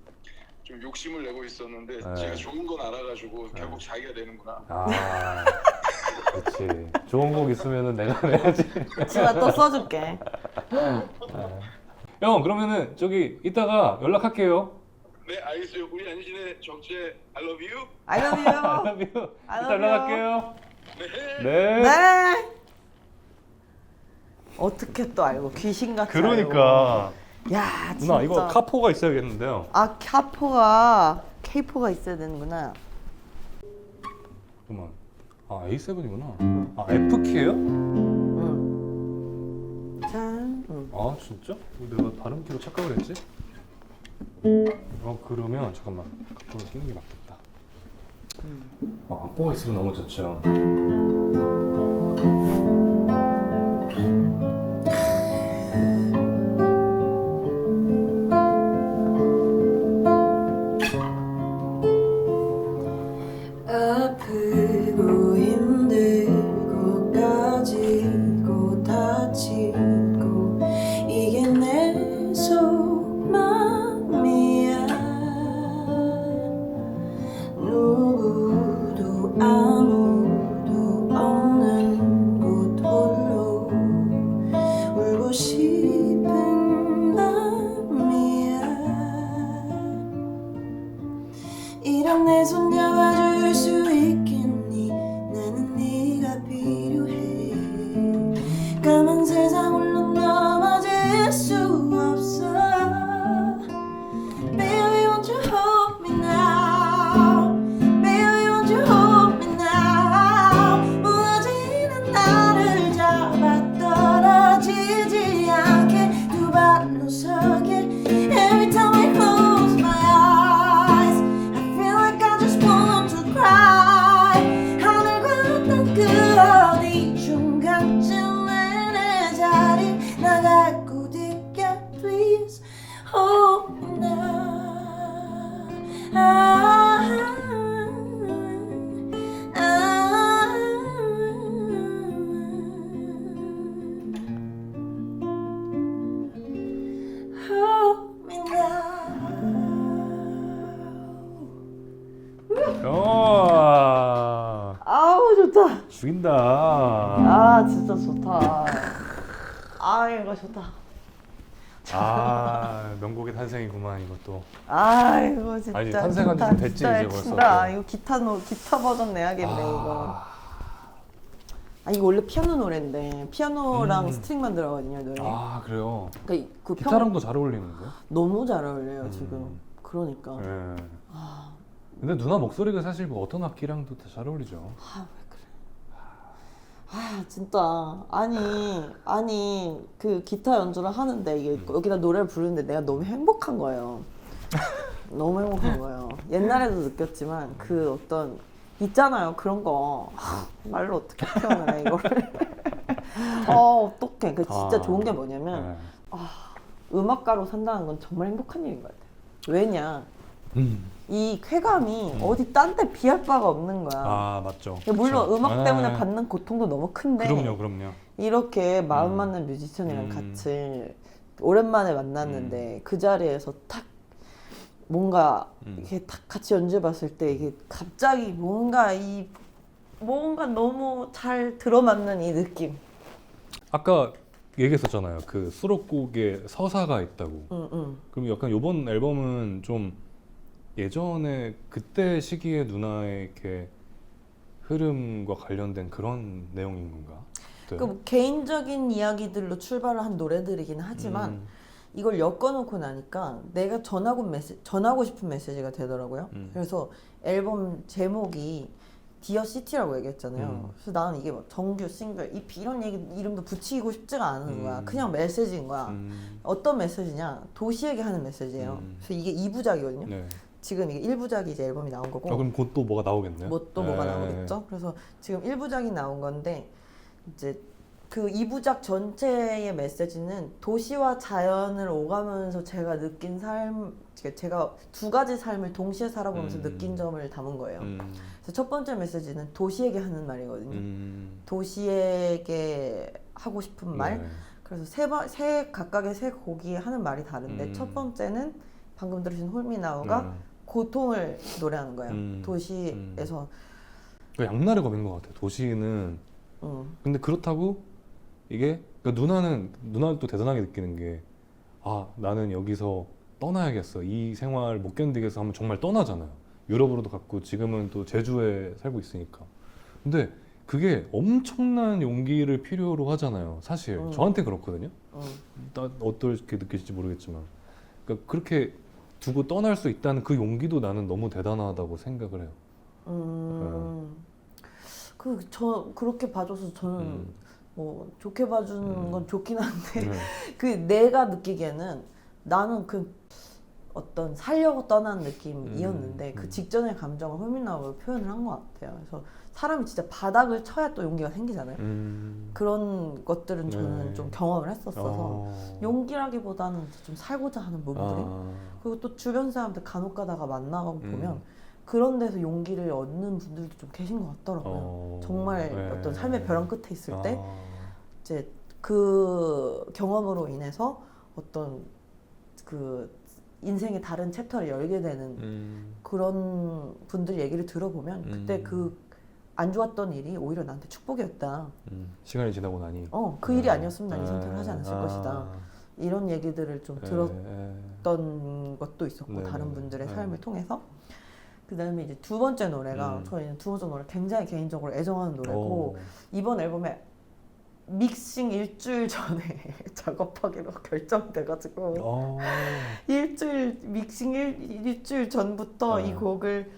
욕심을 내고 있었는데 제가 좋은 건 알아가지고 결국 자기가 내는구나. 그렇지. 좋은 곡 있으면은 내가 내야지. 진아 또 써줄게. 형 그러면은 저기 이따가 연락할게요. 네 알겠어요. 우리 안신의 적재 I love you. I love you. I love you. I 이따 love 연락할게요. 네. 네. 네. 어떻게 또 알고 귀신같이 그러니까. 알고. 야 진짜. 누나 이거 카포가 있어야겠는데요. K4가 있어야 되는구나. 잠깐만. A7이구나. F키예요? 짠. 진짜? 내가 다른 키로 착각을 했지? 그러면 잠깐만. 카포를 끼는 게 맞겠다. 악보가 있으면 너무 좋죠. 아프고 힘들고 가지고 다치고 이게 내 아무도 없는 곳 홀로 울고 싶은 맘이야. 이런 내 손 잡아줄 수 있겠니? 나는 네가 필요해. 까만 세상 홀로 넘어질 수 없어. Baby won't you hold me now. Baby won't you hold me now. 무너지는 나를 잡아 떨어지지 않게 두 발로 서게. Every time I close my eyes I feel like I just want to cry. 하늘과 어떤 그 어디 중간쯤에 내 자리 나갈 곳 있게 Please hold me now. Hold me now. 아우 좋다. 죽인다. 아 진짜 좋다. 아 이거 좋다. 명곡의 탄생이구만 이것도. 아 이거 진짜 아니, 탄생한 지 좋다. 좀 됐지, 진짜 이제 벌써 진짜 또. 이거 기타 버전 내야겠네 이거. 아 이거 원래 피아노 노래인데 피아노랑 스트링만 들어가거든요 노래. 그래요. 그러니까 그 기타랑도 잘 어울리는데. 너무 잘 어울려요 지금. 그러니까. 예. 근데 누나 목소리가 사실 뭐 어떤 악기랑도 다 잘 어울리죠. 아 왜 그래? 아 진짜 아니 그 기타 연주를 하는데 이게 여기다 노래를 부르는데 내가 너무 행복한 거예요. 너무 행복한 거예요. 옛날에도 느꼈지만 그 어떤 있잖아요 그런 거 말로 어떻게 표현을 해 이거를. 어떡해. 그 진짜 좋은 게 뭐냐면 음악가로 산다는 건 정말 행복한 일인 것 같아요. 왜냐? 이 쾌감이 어디 딴 데 비할 바가 없는 거야. 맞죠. 물론 그쵸. 음악 때문에 받는 고통도 너무 큰데 그럼요. 이렇게 마음 맞는 뮤지션이랑 같이 오랜만에 만났는데 그 자리에서 탁 뭔가 이렇게 탁 같이 연주해봤을 때 이게 갑자기 뭔가 너무 잘 들어맞는 이 느낌. 아까 얘기했었잖아요. 그 수록곡에 서사가 있다고. 그럼 약간 이번 앨범은 좀 예전에 그때 시기에 누나의 이렇게 흐름과 관련된 그런 내용인 건가? 네. 그 개인적인 이야기들로 출발을 한 노래들이긴 하지만 이걸 엮어놓고 나니까 내가 전하고 싶은 메시지가 되더라고요. 그래서 앨범 제목이 디어 시티라고 얘기했잖아요. 그래서 나는 이게 뭐 정규, 싱글, EP 이런 이름도 붙이고 싶지가 않은 거야. 그냥 메시지인 거야. 어떤 메시지냐? 도시에게 하는 메시지예요. 그래서 이게 2부작이거든요. 네. 지금 이게 1부작이 이제 앨범이 나온 거고. 그럼 곧 또 뭐가 나오겠네요. 뭐가 나오겠죠. 그래서 지금 1부작이 나온 건데 이제 그 2부작 전체의 메시지는 도시와 자연을 오가면서 제가 느낀 제가 두 가지 삶을 동시에 살아보면서 느낀 점을 담은 거예요. 그래서 첫 번째 메시지는 도시에게 하는 말이거든요. 도시에게 하고 싶은 말. 네. 그래서 각각의 세 곡이 하는 말이 다른데 첫 번째는 방금 들으신 홀미나우가 고통을 노래하는 거예요. 도시에서. 그 양날의 검인 것 같아요. 도시는. 근데 그렇다고 이게 그러니까 누나는 또 대단하게 느끼는 게 나는 여기서 떠나야겠어. 이 생활 못 견디겠어 하면 정말 떠나잖아요. 유럽으로도 갔고 지금은 또 제주에 살고 있으니까. 근데 그게 엄청난 용기를 필요로 하잖아요. 사실 저한테 그렇거든요. 어떻게 느끼실지 모르겠지만 그러니까 그렇게 두고 떠날 수 있다는 그 용기도 나는 너무 대단하다고 생각을 해요. 그렇게 봐줘서 저는 뭐 좋게 봐주는 건 좋긴 한데 그 내가 느끼기에는 나는 그 어떤 살려고 떠난 느낌이었는데 그 직전의 감정을 홀미나우로 표현을 한 것 같아요. 그래서 사람이 진짜 바닥을 쳐야 또 용기가 생기잖아요. 그런 것들은 저는 좀 경험을 했었어서 용기라기보다는 좀 살고자 하는 부분들이 그리고 또 주변 사람들 간혹 가다가 만나고 보면 그런 데서 용기를 얻는 분들도 좀 계신 것 같더라고요. 정말 어떤 삶의 벼랑 끝에 있을 때 이제 그 경험으로 인해서 어떤 그 인생의 다른 챕터를 열게 되는 그런 분들 얘기를 들어보면 그때 그 안 좋았던 일이 오히려 나한테 축복이었다. 시간이 지나고 나니. 그 일이 아니었으면 난 이 선택을 하지 않았을 것이다. 이런 얘기들을 좀 들었던 것도 있었고 네네네. 다른 분들의 네. 삶을 통해서. 그 다음에 이제 두 번째 노래가 저희는 두 번째 노래 굉장히 개인적으로 애정하는 노래고 이번 앨범에 믹싱 일주일 전에 작업하기로 결정돼가지고 일주일 전부터 이 곡을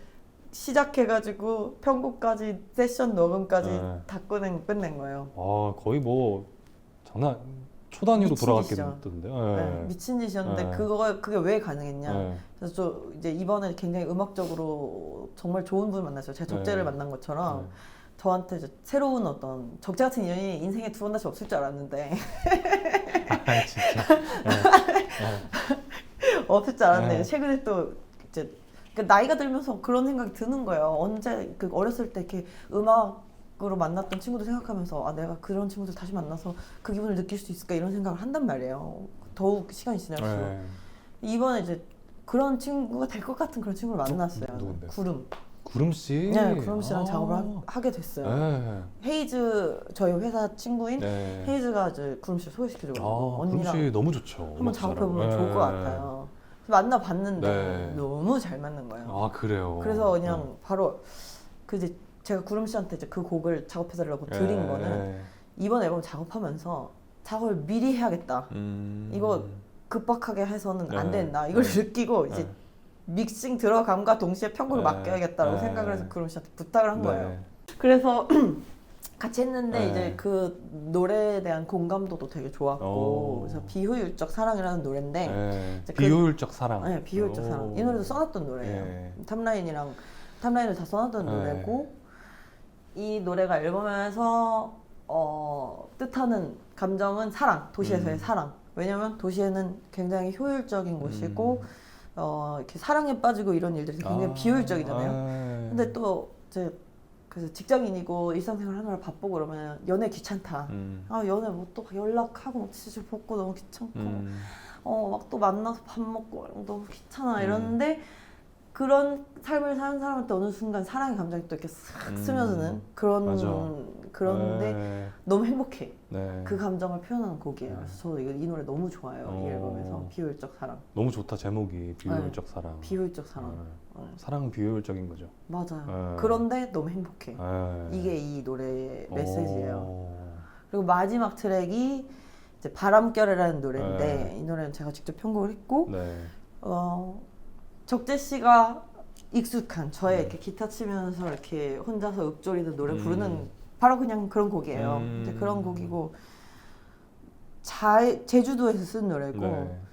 시작해가지고 편곡까지 세션 녹음까지 다 끝낸 거예요. 거의 뭐 장난 초단위로 미친 돌아갔게 짓이죠. 됐던데. 네, 미친 짓이었는데 그게 왜 가능했냐? 그래서 저 이제 이번에 굉장히 음악적으로 정말 좋은 분을 만났어요. 제 적재를 만난 것처럼 저한테 이제 새로운 어떤 적재 같은 인연이 인생에 두 번 다시 없을 줄 알았는데 진짜. 없을 줄 알았는데 최근에 또 이제 나이가 들면서 그런 생각이 드는 거예요. 언제 그 어렸을 때 이렇게 음악으로 만났던 친구들 생각하면서 내가 그런 친구들 다시 만나서 그 기분을 느낄 수 있을까 이런 생각을 한단 말이에요. 더욱 시간이 지날수록 이번에 이제 그런 친구가 될 것 같은 그런 친구를 만났어요. 누군데? 구름 씨? 네, 구름 씨랑 작업을 하게 됐어요. 헤이즈 저희 회사 친구인 헤이즈가 이제 구름 씨를 소개시켜줘가지고 구름 언니랑 씨 너무 좋죠. 한번 작업해보면 좋을 것 같아요. 만나봤는데 너무 잘 맞는 거예요. 그래요? 그래서 그냥 바로 이제 제가 구름 씨한테 이제 그 곡을 작업해달라고 드린 거는 이번 앨범 작업하면서 작업을 미리 해야겠다. 이거 급박하게 해서는 안 된다. 이걸 느끼고 이제 믹싱 들어감과 동시에 편곡을 맡겨야겠다라고 생각을 해서 구름 씨한테 부탁을 한 거예요. 그래서 같이 했는데 이제 그 노래에 대한 공감도도 되게 좋았고 그래서 비효율적 사랑이라는 노래인데 비효율적 사랑. 네, 비효율적 사랑. 이 노래도 써놨던 노래예요. 탑라인을 다 써놨던 노래고 이 노래가 앨범에서 뜻하는 감정은 사랑, 도시에서의 사랑. 왜냐면 도시에는 굉장히 효율적인 곳이고 이렇게 사랑에 빠지고 이런 일들이 굉장히 비효율적이잖아요. 근데 또 이제 그래서 직장인이고 일상생활 하느라 바쁘고 그러면 연애 귀찮다. 연애 뭐 또 연락하고 막 지질 볶고 너무 귀찮고 막 또 만나서 밥 먹고 너무 귀찮아 이러는데 그런 삶을 사는 사람한테 어느 순간 사랑의 감정이 또 이렇게 싹 스며드는 그런데 너무 행복해. 그 감정을 표현하는 곡이에요. 그래서 저도 이 노래 너무 좋아요. 이 앨범에서 비효율적 사랑. 너무 좋다 제목이 비효율적 사랑. 비효율적 사랑. 사랑은 비효율적인 거죠. 맞아요. 그런데 너무 행복해. 이게 이 노래의 메시지예요. 그리고 마지막 트랙이 이제 바람결이라는 노래인데 이 노래는 제가 직접 편곡을 했고 적재 씨가 익숙한 저의 이렇게 기타 치면서 이렇게 혼자서 읊조리는 노래 부르는 바로 그냥 그런 곡이에요. 이제 그런 곡이고 제주도에서 쓴 노래고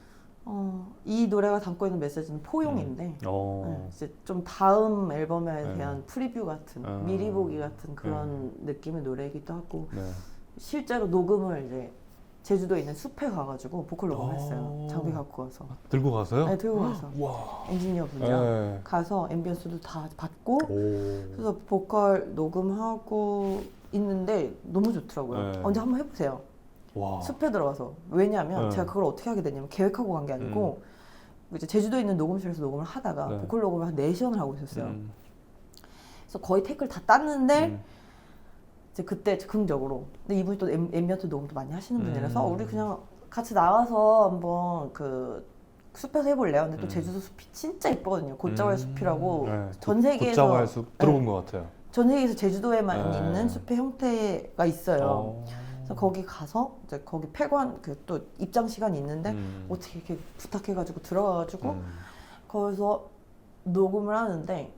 이 노래가 담고 있는 메시지는 포용인데 이제 좀 다음 앨범에 대한 프리뷰 같은 미리 보기 같은 그런 느낌의 노래이기도 하고 실제로 녹음을 이제 제주도에 있는 숲에 가가지고 보컬 녹음을 했어요. 장비 갖고 가서. 들고 가서요? 네, 들고 가서. 와. 엔지니어 분이랑 가서 앰비언스도 다 받고 그래서 보컬 녹음하고 있는데 너무 좋더라고요. 언제 한번 해보세요. 숲에 들어가서. 왜냐하면 제가 그걸 어떻게 하게 됐냐면 계획하고 간 게 아니고 이제 제주도에 있는 녹음실에서 녹음을 하다가 보컬 녹음을 한 4시간을 하고 있었어요. 그래서 거의 테이크를 다 땄는데 이제 그때 즉흥적으로 근데 이분이 또 앰비언트 녹음도 많이 하시는 분이라서 우리 그냥 같이 나가서 한번 그 숲에서 해볼래요. 근데 또 제주도 숲이 진짜 예쁘거든요. 곶자왈 숲이라고 전 세계에서 곶자왈 숲 들어본 것 같아요. 전 세계에서 제주도에만 있는 숲의 형태가 있어요. 그래서 거기 가서 이제 거기 폐관 그 또 입장 시간이 있는데 어떻게 이렇게 부탁해가지고 들어가가지고 거기서 녹음을 하는데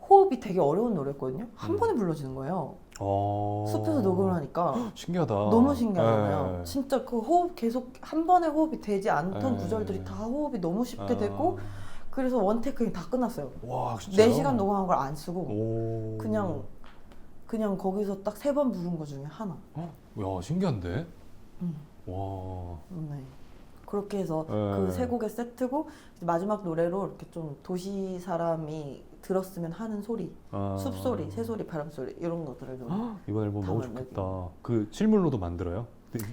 호흡이 되게 어려운 노래였거든요. 한 번에 불러지는 거예요. 숲에서 녹음을 하니까 신기하다. 너무 신기하잖아요. 진짜 그 호흡 계속 한 번에 호흡이 되지 않던 구절들이 다 호흡이 너무 쉽게 되고 그래서 원테이크 다 끝났어요. 와, 진짜요? 4시간 녹음한 걸 안 쓰고 그냥 거기서 딱 3번 부른 거 중에 하나. 야, 신기한데? 와. 네. 그렇게 해서 그 3곡의 세트고 마지막 노래로 이렇게 좀 도시 사람이 들었으면 하는 소리, 숲소리, 새소리, 바람소리 이런 것들을 좀 이번 앨범 너무 좋겠다. 그 실물로도 만들어요?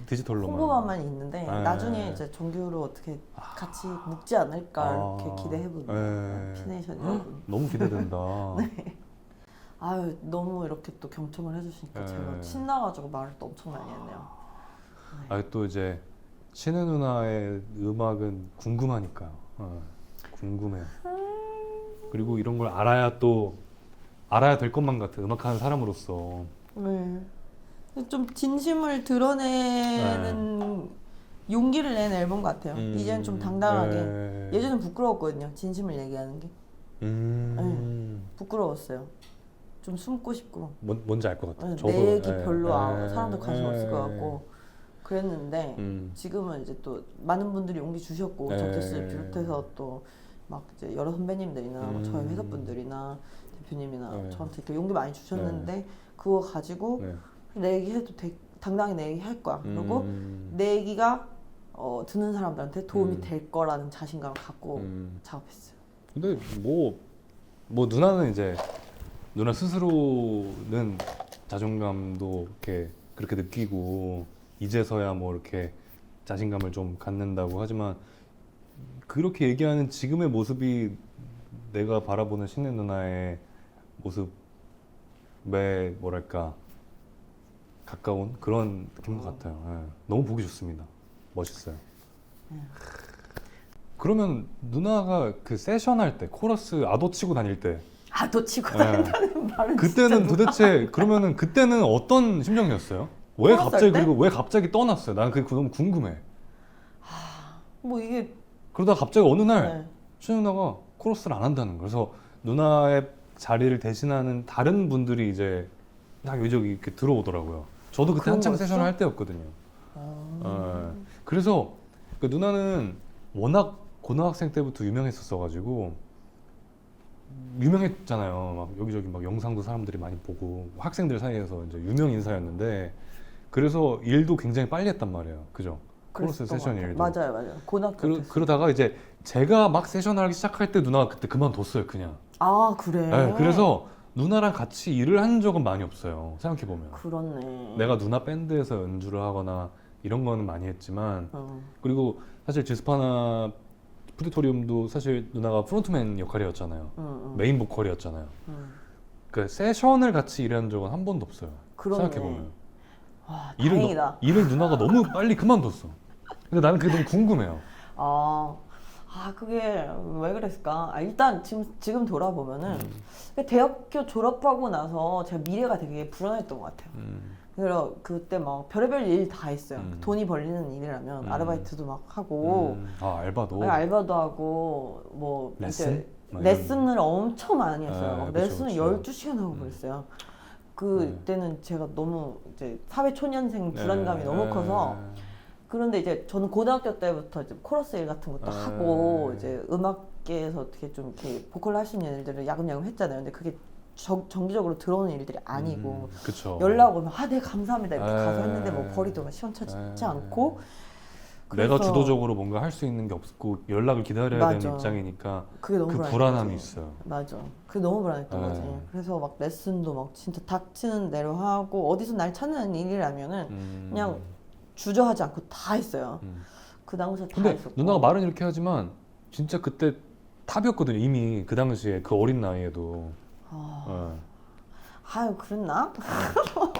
디지털로만? 홍보만만 있는데 나중에 이제 정규로 어떻게 같이 묶지 않을까 이렇게 기대해보는 피네이션 여러분. 너무 기대된다. 네. 아유 너무 이렇게 또 경청을 해주시니까 네. 제가 신나가지고 말을 또 엄청 많이 했네요. 아, 또 이제 신혜 누나의 음악은 궁금하니까요. 궁금해요. 그리고 이런 걸 알아야 될 것만 같아. 음악하는 사람으로서. 네. 좀 진심을 드러내는 용기를 낸 앨범 같아요. 이제는 좀 당당하게. 네. 예전엔 부끄러웠거든요. 진심을 얘기하는 게. 부끄러웠어요. 좀 숨고 싶고. 뭔지 알 것 같아요. 내 얘기 예, 별로 예, 사람들 관심 예, 없을 것 같고 그랬는데 음. 지금은 이제 또 많은 분들이 용기 주셨고 예. 적재 씨를 비롯해서 또 막 이제 여러 선배님들이나 뭐 저희 회사 분들이나 대표님이나 예. 저한테 이렇게 용기 많이 주셨는데 그거 가지고 네. 내 얘기 해도 당당히 내 얘기 할 거야. 그리고 내 얘기가 듣는 사람들한테 도움이 될 거라는 자신감을 갖고 작업했어요. 근데 뭐 누나는 이제 누나 스스로는 자존감도 이렇게 그렇게 느끼고 이제서야 뭐 이렇게 자신감을 좀 갖는다고 하지만 그렇게 얘기하는 지금의 모습이 내가 바라보는 신혜 누나의 모습에 뭐랄까 가까운 그런 느낌 것 같아요. 예. 너무 보기 좋습니다. 멋있어요. 그러면 누나가 그 세션 할 때 코러스 아도 치고 다닐 때 너 치고 예. 다닌다는 말은 그때는 진짜 도대체 그러면은 그때는 어떤 심정이었어요? 왜 코러스 갑자기 할 때? 그리고 왜 갑자기 떠났어요? 나는 그게 너무 궁금해. 뭐 이게 그러다 갑자기 어느 날 네. 신혜 누나가 코러스를 안 한다는 거예요. 그래서 누나의 자리를 대신하는 다른 분들이 이제 딱 여기저기 이렇게 들어오더라고요. 저도 그때 그런 한창 거였어? 세션을 할 때였거든요. 그래서 그 누나는 워낙 고등학생 때부터 유명했었어가지고 유명했잖아요. 막 여기저기 막 영상도 사람들이 많이 보고 학생들 사이에서 이제 유명 인사였는데 그래서 일도 굉장히 빨리 했단 말이에요. 그죠? 코러스 그랬던 세션 것 일도. 같아요. 맞아요. 고등학교 때. 그러다가 이제 제가 막 세션을 하기 시작할 때 누나가 그때 그만뒀어요, 그냥. 아 그래. 네, 그래서 누나랑 같이 일을 한 적은 많이 없어요. 생각해 보면. 그렇네. 내가 누나 밴드에서 연주를 하거나 이런 거는 많이 했지만 그리고 사실 지스파나 푸디토리움도 사실 누나가 프론트맨 역할이었잖아요. 메인 보컬이었잖아요. 그 세션을 같이 일한 적은 한 번도 없어요. 그렇네. 생각해 보면. 와, 다행이다. 일을 누나가 너무 빨리 그만뒀어. 근데 나는 그게 너무 궁금해요. 그게 왜 그랬을까? 일단 지금 돌아보면은 대학교 졸업하고 나서 제가 미래가 되게 불안했던 것 같아요. 그래서 그때 막 별의별 일 다 했어요. 돈이 벌리는 일이라면 아르바이트도 막 하고 알바도. 알바도 하고 뭐 레슨? 이제 레슨을 엄청 많이 했어요. 네, 막 그쵸, 레슨을 그쵸. 12시간 하고 그랬어요. 그때는 제가 너무 이제 사회초년생 불안감이 너무 커서 그런데 이제 저는 고등학교 때부터 이제 코러스 일 같은 것도 하고 이제 음악계에서 어떻게 좀 이렇게 보컬 할 수 있는 일들을 야금야금 했잖아요. 근데 그게 정기적으로 들어오는 일들이 아니고 그쵸. 연락 오면 네 감사합니다 이렇게 에. 가서 했는데 뭐 벌이도 시원찮지 않고 내가 그래서 주도적으로 뭔가 할 수 있는 게 없고 연락을 기다려야 맞아. 되는 입장이니까 그게 너무 그 불안했던 불안함이 거지. 있어요. 맞아. 그게 너무 불안했던 에. 거지. 그래서 막 레슨도 막 진짜 닥치는 대로 하고 어디서 날 찾는 일이라면은 그냥 주저하지 않고 다 했어요. 그 당시에 다 근데 했었고. 누나가 말은 이렇게 하지만 진짜 그때 탑이었거든요. 이미 그 당시에 그 어린 나이에도. 아유 그랬나?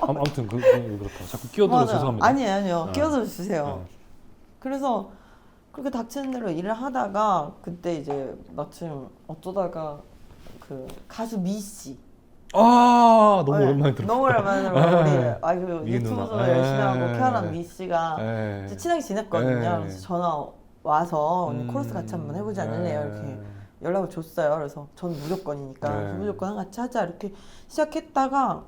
아무튼 그렇다. 자꾸 끼어들어 맞아요. 죄송합니다. 아니에요. 끼어들어 주세요. 네. 그래서 그렇게 닥치는 대로 일을 하다가 그때 이제 마침 어쩌다가 그 가수 미 씨. 너무 네, 오랜만에 들었다. 너무 오랜만에 들었어요. 우리 미 유튜브도 누나. 열심히 하고 쾌활한 미 씨가 에. 이제 친하게 지냈거든요. 에. 그래서 전화 와서 언니 코러스 같이 한번 해보지 않을래요? 이렇게 연락을 줬어요. 그래서 저는 무조건이니까 네. 그래서 무조건 같이 하자 이렇게 시작했다가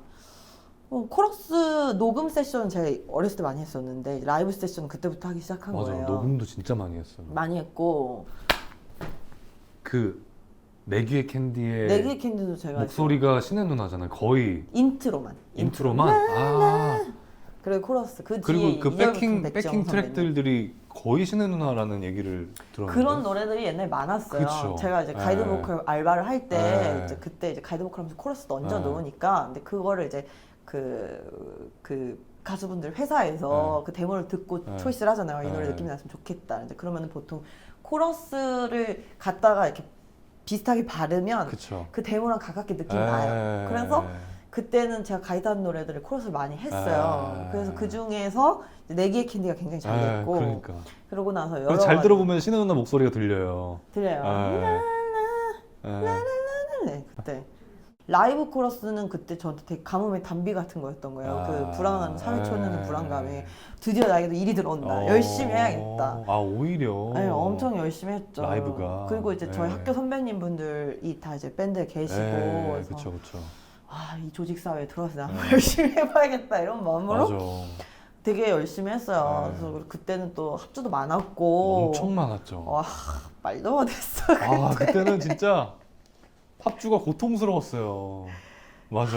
코러스 녹음 세션은 제가 어렸을 때 많이 했었는데 라이브 세션은 그때부터 하기 시작한 맞아. 거예요. 녹음도 진짜 많이 했어요. 많이 했고 그 내귀의 캔디의 내기 캔디도 제가 목소리가 신혜 누나잖아요. 거의 인트로만. 인트로만. 그리고 코러스 그 그리고 뒤에 그 이열부터 백킹 백지영 선배님. 트랙들이 거의 신혜 누나라는 얘기를 들었는데. 그런 노래들이 옛날에 많았어요. 그쵸. 제가 이제 가이드 네. 보컬 알바를 할 때 네. 이제 그때 이제 가이드 보컬 하면서 코러스 얹어 네. 놓으니까 근데 그거를 이제 그 가수분들 회사에서 그 데모를 듣고 초이스를 하잖아요. 이 노래 네. 느낌이 났으면 좋겠다. 이제 그러면은 보통 코러스를 갖다가 이렇게 비슷하게 바르면 그쵸. 그 데모랑 가깝게 느낌이 나요. 그래서 그때는 제가 가이드한 노래들을 코러스를 많이 했어요. 그래서 그 중에서 내기의 캔디가 굉장히 잘 됐고 그러니까. 그러고 나서 여러 그래서 잘 가지 들어보면 신혜 누나 목소리가 들려요. 들려요. 예. 네, 그때 라이브 코러스는 그때 저한테 되게 가뭄의 단비 같은 거였던 거예요. 그 불안한 3일 초년의 불안감이 드디어 나에게도 일이 들어온다. 열심히 해야겠다. 아 오히려. 네, 엄청 열심히 했죠. 라이브가. 그리고 이제 저희 네. 학교 선배님분들이 다 이제 밴드에 계시고 그래서 그렇죠, 그렇죠. 이 조직 사회에 들어와서 나 열심히 해봐야겠다 이런 마음으로 맞아. 되게 열심히 했어요. 네. 그래서 그때는 또 합주도 많았고 엄청 많았죠. 와 말도 못했어. 아 그때는 진짜 합주가 고통스러웠어요. 맞아.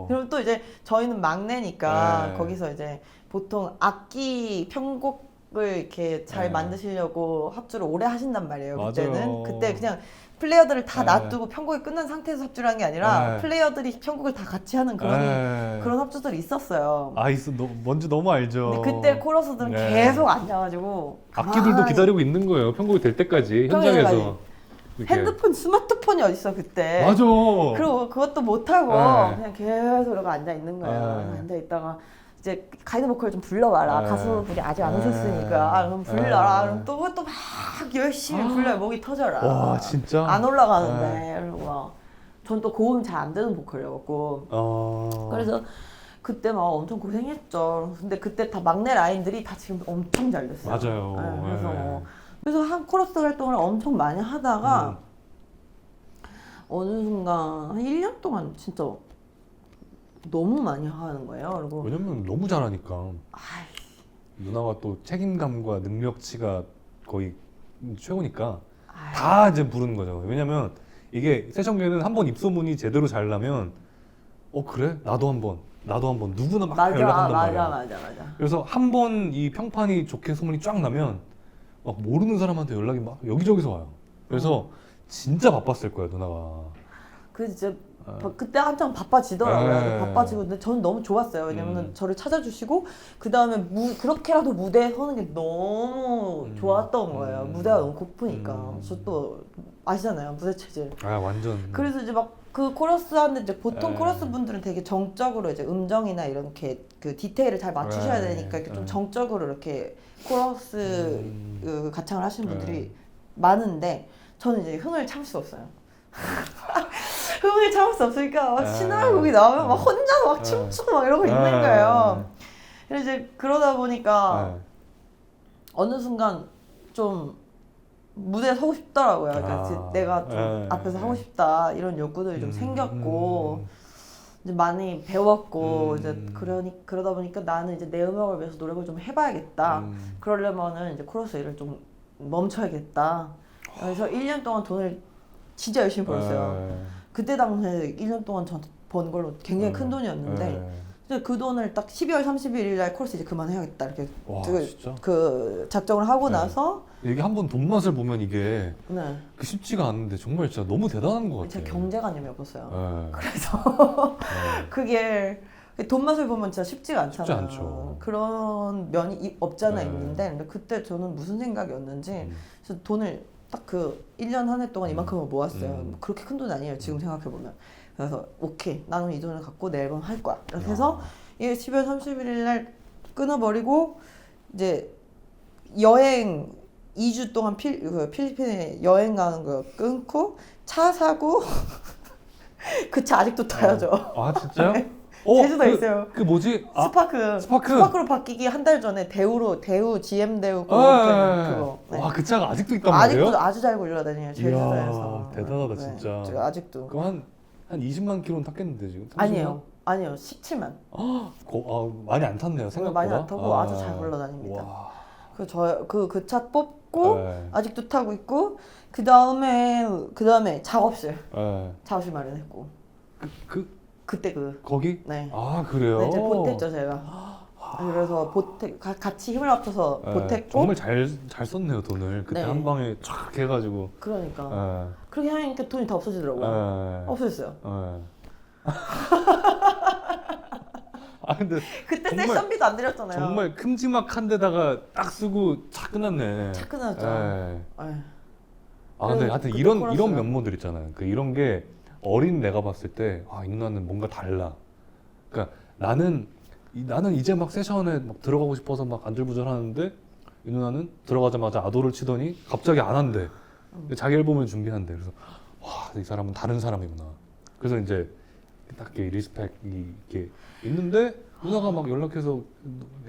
그럼 또 이제 저희는 막내니까 네. 거기서 이제 보통 악기 편곡을 이렇게 잘 네. 만드시려고 합주를 오래 하신단 말이에요. 맞아요. 그때는 그때 그냥 플레이어들을 다 네. 놔두고 편곡이 끝난 상태에서 합주를 한 게 아니라 네. 플레이어들이 편곡을 다 같이 하는 그런 합주들이 있었어요. 있어. 뭔지 너무 알죠. 근데 그때 코러스들은 네. 계속 앉아가지고 악기들도 가만히 기다리고 있는 거예요. 편곡이 될 때까지 그러니까요. 현장에서. 이렇게. 핸드폰, 스마트폰이 어딨어 그때. 맞아. 그리고 그것도 못하고 네. 그냥 계속 이러고 앉아 있는 거예요. 네. 앉아 있다가 이제 가이드 보컬 좀 불러와라. 네. 가수분이 아직 안 네. 오셨으니까 그럼 불러라. 네. 그럼 또 그것도 막 열심히 불러요. 목이 터져라. 와 진짜. 안 올라가는데 그리고 전 또 고음 잘 안 되는 보컬이었고 그래서 그때 막 엄청 고생했죠. 근데 그때 다 막내 라인들이 다 지금 엄청 잘 됐어요. 맞아요. 네, 네. 그래서 한 코러스 활동을 엄청 많이 하다가 어느 순간 한 1년 동안 진짜 너무 많이 하는 거예요. 그리고 왜냐면 너무 잘하니까. 아이, 누나가 또 책임감과 능력치가 거의 최고니까 아이, 다 이제 부르는 거죠. 왜냐면 이게 세션계는 한번 입소문이 제대로 잘 나면 그래? 나도 한번 누구나 막 맞아, 연락한단 맞아, 말이야. 맞아. 그래서 한 번 이 평판이 좋게 소문이 쫙 나면 막 모르는 사람한테 연락이 막 여기저기서 와요. 그래서 진짜 바빴을 거야 누나가. 그래서 이제 그때 한창 바빠지더라고요. 네. 바빠지고 근데 저는 너무 좋았어요. 왜냐면은 저를 찾아주시고 그 다음에 그렇게라도 무대에 서는 게 너무 좋았던 거예요. 무대가 너무 고프니까. 저 또 아시잖아요, 무대 체질. 완전. 그래서 이제 막 그 코러스 하는데 이제 보통 네. 코러스 분들은 되게 정적으로 이제 음정이나 이렇게 그 디테일을 잘 맞추셔야 네. 되니까 이렇게 좀 네. 정적으로 이렇게 코러스 그 가창을 하시는 분들이 많은데 저는 이제 흥을 참을 수 없어요. 흥을 참을 수 없으니까 막 신나는 곡이 나오면 막 혼자서 막 춤추고 막 이러고 있는 거예요. 그래서 이제 그러다 보니까 어느 순간 좀 무대에 서고 싶더라고요. 그러니까 내가 좀 앞에서 하고 싶다 이런 욕구들이 좀 생겼고 이제 많이 배웠고 이제 그러다 보니까 나는 이제 내 음악을 위해서 노력을 좀 해봐야겠다. 그러려면은 이제 코러스 일을 좀 멈춰야겠다. 그래서 1년 동안 돈을 진짜 열심히 벌었어요. 그때 당시에 1년 동안 전 번 걸로 굉장히 큰 돈이었는데 그 돈을 딱 12월 31일 날 코러스 이제 그만해야겠다 이렇게 와, 진짜? 그 작정을 하고 나서 이게 한번 돈 맛을 보면 이게 네. 쉽지가 않은데 정말 진짜 너무 대단한 것 같아요. 제가 경제관념이 없었어요. 네. 그래서 그게 돈 맛을 보면 진짜 쉽지가 않잖아요. 쉽지 않죠. 그런 면이 없잖아 네. 있는데 근데 그때 저는 무슨 생각이었는지 그래서 돈을 딱 그 1년 한 해 동안 이만큼을 모았어요. 뭐 그렇게 큰 돈 아니에요. 지금 생각해 보면. 그래서 오케이 나는 이 돈을 갖고 내 앨범 할 거야. 이렇게 해서 이게 12월 31일 날 끊어버리고 이제 여행 2주 동안 필리핀에 여행 가는 거 끊고 차 사고 그 차 아직도 타야죠. 아 진짜요? 네. 제주도에 있어요. 그 뭐지? 스파크. 스파크. 스파크로 바뀌기 한 달 전에 대우 GM 대우 그거. 네. 와, 그 차가 아직도 있단 말이에요? 아직도 아주 잘 굴러다녀요. 제주도에서. 이야, 대단하다, 네. 진짜. 제가 아직도. 그럼 한 20만 킬로는 탔겠는데 지금? 30만? 아니에요. 17만. 많이 안 탔네요 생각보다. 많이 안 타고 아주 잘 굴러다닙니다. 와. 그 차 뽑고 네. 아직도 타고 있고 그 다음에 작업실 네. 마련했고 그때 거기? 네. 아 그래요? 네, 제가 보탰죠 제가. 그래서 같이 힘을 합쳐서 네, 보탰고 정말 잘 썼네요 돈을. 그때 네. 한 방에 촥 해가지고. 그러니까 네. 그렇게 하니까 돈이 다 없어지더라고요. 네. 없어졌어요. 네. 근데 그때 정말- 세션비도 안 드렸잖아요. 정말 큼지막한 데다가 딱 쓰고 착 끝났네. 착 끝났죠. 네. 네. 아 근데 그래서 하여튼 그때 이런 코러스가. 면모들 있잖아요. 그 이런 게 어린 내가 봤을 때 아 이 누나는 뭔가 달라. 그러니까 나는 이제 막 세션에 막 들어가고 싶어서 막 안절부절하는데 이 누나는 들어가자마자 아도를 치더니 갑자기 안 한대. 자기 앨범을 준비한대. 그래서 와 이 사람은 다른 사람이구나. 그래서 이제 딱 이렇게 리스펙이 이렇게 있는데 누나가 막 연락해서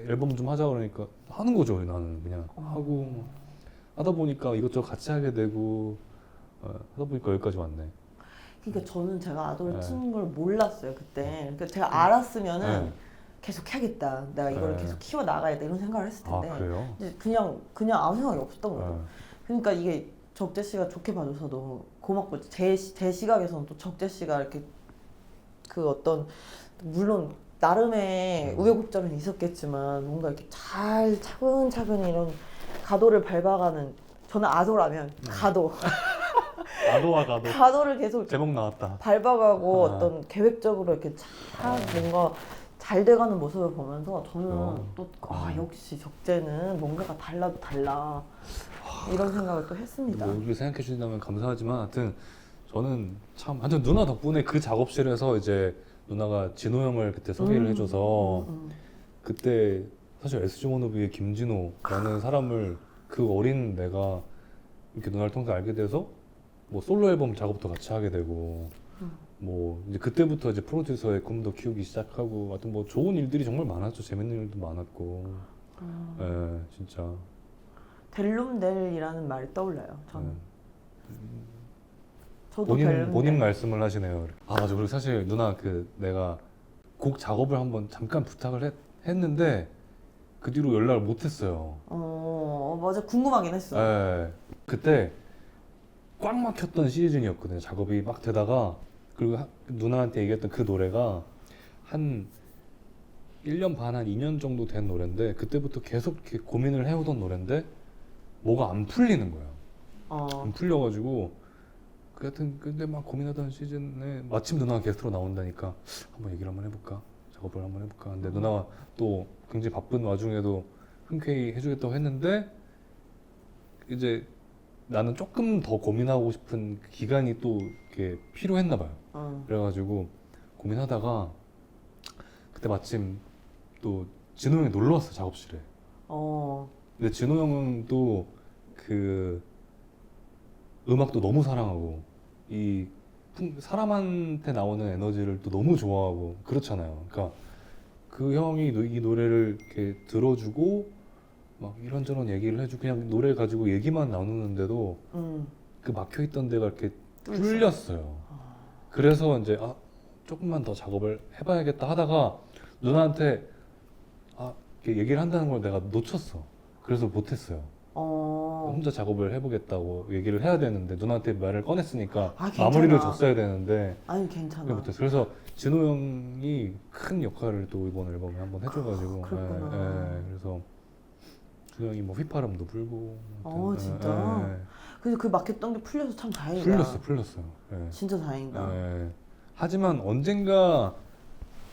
앨범 좀 하자 그러니까 하는 거죠. 나는 그냥 하고 하다 보니까 이것저것 같이 하게 되고 하다 보니까 여기까지 왔네. 그러니까 저는 제가 아도를 네. 치는 걸 몰랐어요 그때. 그러니까 제가 알았으면은 네. 계속 해야겠다. 내가 이거를 네. 계속 키워 나가야겠다 이런 생각을 했을 아 텐데. 그래요? 이제 그냥 아무 생각이 없었던 거죠. 네. 그러니까 이게 적재 씨가 좋게 봐줘서 너무 고맙고 제 시각에서는 또 적재 씨가 이렇게 그 어떤 물론 나름의 우여곡절은 있었겠지만 뭔가 이렇게 잘 차근차근 이런 가도를 밟아가는 저는 아도라면 가도 아도와 가도 가도를 계속 제목 나왔다. 밟아가고 아. 어떤 계획적으로 이렇게 잘 뭔가 잘 돼가는 모습을 보면서 저는 또 역시 적재는 뭔가가 달라도 달라 이런 생각을 또 했습니다. 뭐 우리를 생각해 주신다면 감사하지만 하여튼 저는 참 하여튼 누나 덕분에 그 작업실에서 이제 누나가 진호 형을 그때 소개를 해줘서 그때 사실 SG 워너비의 김진호라는 사람을 그 어린 내가 이렇게 누나를 통해서 알게 돼서 뭐 솔로 앨범 작업도 같이 하게 되고 뭐 이제 그때부터 이제 프로듀서의 꿈도 키우기 시작하고 하여튼 뭐 좋은 일들이 정말 많았죠. 재밌는 일도 많았고 예 진짜 델룸델이라는 말이 떠올라요. 저는 예. 저도 본인 델룸델. 말씀을 하시네요. 아 맞아. 그리고 사실 누나 그 내가 곡 작업을 한번 잠깐 부탁을 했는데 그 뒤로 연락을 못 했어요. 맞아 궁금하긴 했어. 예. 그때 꽉 막혔던 시즌이었거든요. 작업이 막 되다가 그리고 누나한테 얘기했던 그 노래가 한 1년 반, 한 2년 정도 된 노래인데 그때부터 계속 이렇게 고민을 해오던 노래인데 뭐가 안 풀리는 거예요. 안 풀려가지고 그 하여튼 근데 막 고민하던 시즌에 마침 누나가 게스트로 나온다니까 한번 얘기를 한번 해볼까? 작업을 한번 해볼까? 근데 누나가 또 굉장히 바쁜 와중에도 흔쾌히 해주겠다고 했는데 이제 나는 조금 더 고민하고 싶은 기간이 또 이렇게 필요했나 봐요. 그래가지고 고민하다가 그때 마침 또 진호 형이 놀러 왔어 작업실에. 근데 진호 형은 또 그 음악도 너무 사랑하고 이 사람한테 나오는 에너지를 또 너무 좋아하고 그렇잖아요. 그러니까 그 형이 이 노래를 이렇게 들어주고 막 이런저런 얘기를 해주고 그냥 노래 가지고 얘기만 나누는데도 그 막혀있던 데가 이렇게 뚫렸어요. 그래서 이제 조금만 더 작업을 해봐야겠다 하다가 누나한테 이렇게 얘기를 한다는 걸 내가 놓쳤어. 그래서 못했어요. 혼자 작업을 해보겠다고 얘기를 해야 되는데 누나한테 말을 꺼냈으니까 괜찮아. 마무리를 줬어야 되는데 아니 괜찮아. 못했어. 그래서 진호 형이 큰 역할을 또 이번 앨범에 한번 해줘가지고 그렇구나. 그래서 진호 형이 뭐 휘파람도 불고 진짜? 그래서 그 막혔던 게 풀려서 참 다행이다. 풀렸어요. 예. 진짜 다행이다. 예. 하지만 언젠가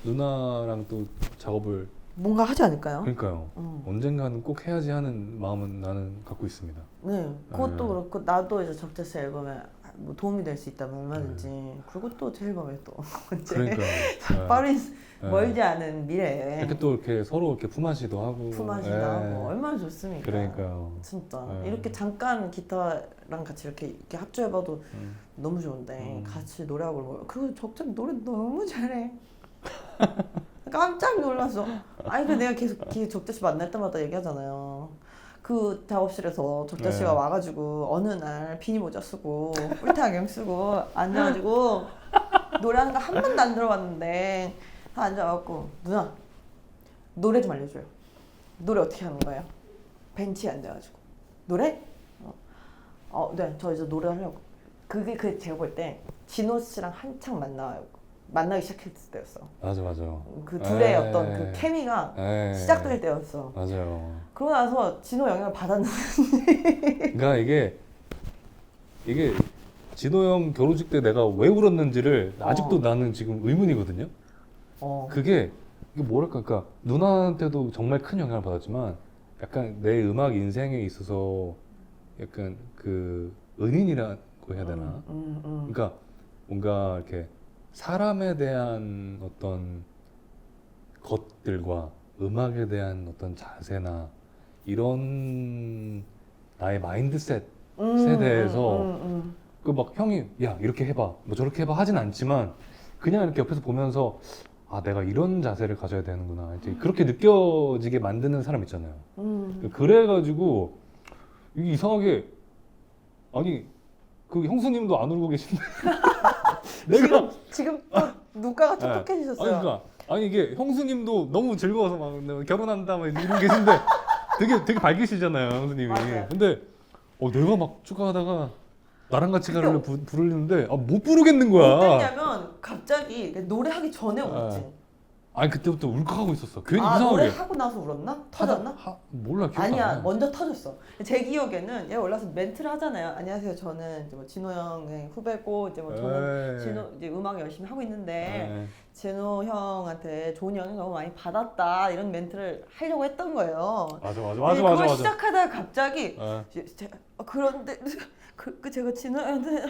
누나랑 또 작업을 뭔가 하지 않을까요? 그러니까요. 언젠가는 꼭 해야지 하는 마음은 나는 갖고 있습니다. 네, 그것도 그렇고 나도 이제 적재 씨 앨범에 뭐 도움이 될 수 있다면 얼마든지. 그리고 또 제 앨범에 또 언제 그러니까요. 빠른 예. 멀지 않은 미래에 이렇게 또 이렇게 서로 이렇게 품앗이도 하고 품앗이도 예. 하고 얼마나 좋습니까? 그러니까요. 진짜 예. 이렇게 잠깐 기타랑 같이 이렇게 합주해봐도 너무 좋은데 같이 노래하고 뭐 그리고 적재 노래 너무 잘해. 깜짝 놀랐어. 아니 그 내가 계속 적재 씨 만날 때마다 얘기하잖아요. 그 작업실에서 적재 씨가 와가지고 어느 날 비니 모자 쓰고 뿔테 안경 쓰고 앉아가지고 노래하는 거 한 번도 안 들어봤는데 다 앉아갖고 누나 노래 좀 알려줘요. 노래 어떻게 하는 거예요? 벤치에 앉아가지고 노래? 네, 저 이제 노래 하려고. 그게 제가 볼 때 진호 씨랑 한창 만나기 시작했을 때였어. 맞아. 그 둘의 어떤 그 케미가 시작될 때였어. 맞아요. 그러고 나서 진호 영향을 받았는데. 그러니까 이게 진호 형 결혼식 때 내가 왜 울었는지를 아직도 나는 지금 의문이거든요. 그게 뭐랄까, 그러니까 누나한테도 정말 큰 영향을 받았지만 약간 내 음악 인생에 있어서 약간 그 은인이라고 해야 되나? 그러니까 뭔가 이렇게 사람에 대한 어떤 것들과 음악에 대한 어떤 자세나 이런 나의 마인드셋 세대에서 그 막 형이 야 이렇게 해봐 뭐 저렇게 해봐 하진 않지만 그냥 이렇게 옆에서 보면서 아 내가 이런 자세를 가져야 되는구나 이제 그렇게 느껴지게 만드는 사람 있잖아요. 그래가지고 이게 이상하게 아니 그 형수님도 안 울고 계신데 내가 지금 또 눈가가 네. 촉촉해지셨어요. 아니 그러니까 아니 이게 형수님도 너무 즐거워서 막 내가 결혼한다 막 이러고 계신데 되게 밝으시잖아요 형수님이. 맞아요. 근데 내가 막 축하하다가 나랑 같이 가려고 부르는데 못 부르겠는 거야. 어땠냐면 갑자기 노래하기 전에 울었지. 아니 그때부터 울컥하고 있었어. 괜히 아, 이상하게. 노래하고 나서 울었나? 터졌나? 몰라 기억 안 아니야, 나. 먼저 터졌어. 제 기억에는 얘가 올라서 멘트를 하잖아요. 안녕하세요, 저는 이제 뭐 진호 형의 후배고 이제 뭐 저는 에이. 진호 이제 음악 열심히 하고 있는데 에이. 진호 형한테 좋은 영향 너무 많이 받았다 이런 멘트를 하려고 했던 거예요. 맞아. 그걸 시작하다가 갑자기 어. 그런데 제가 진호 형한테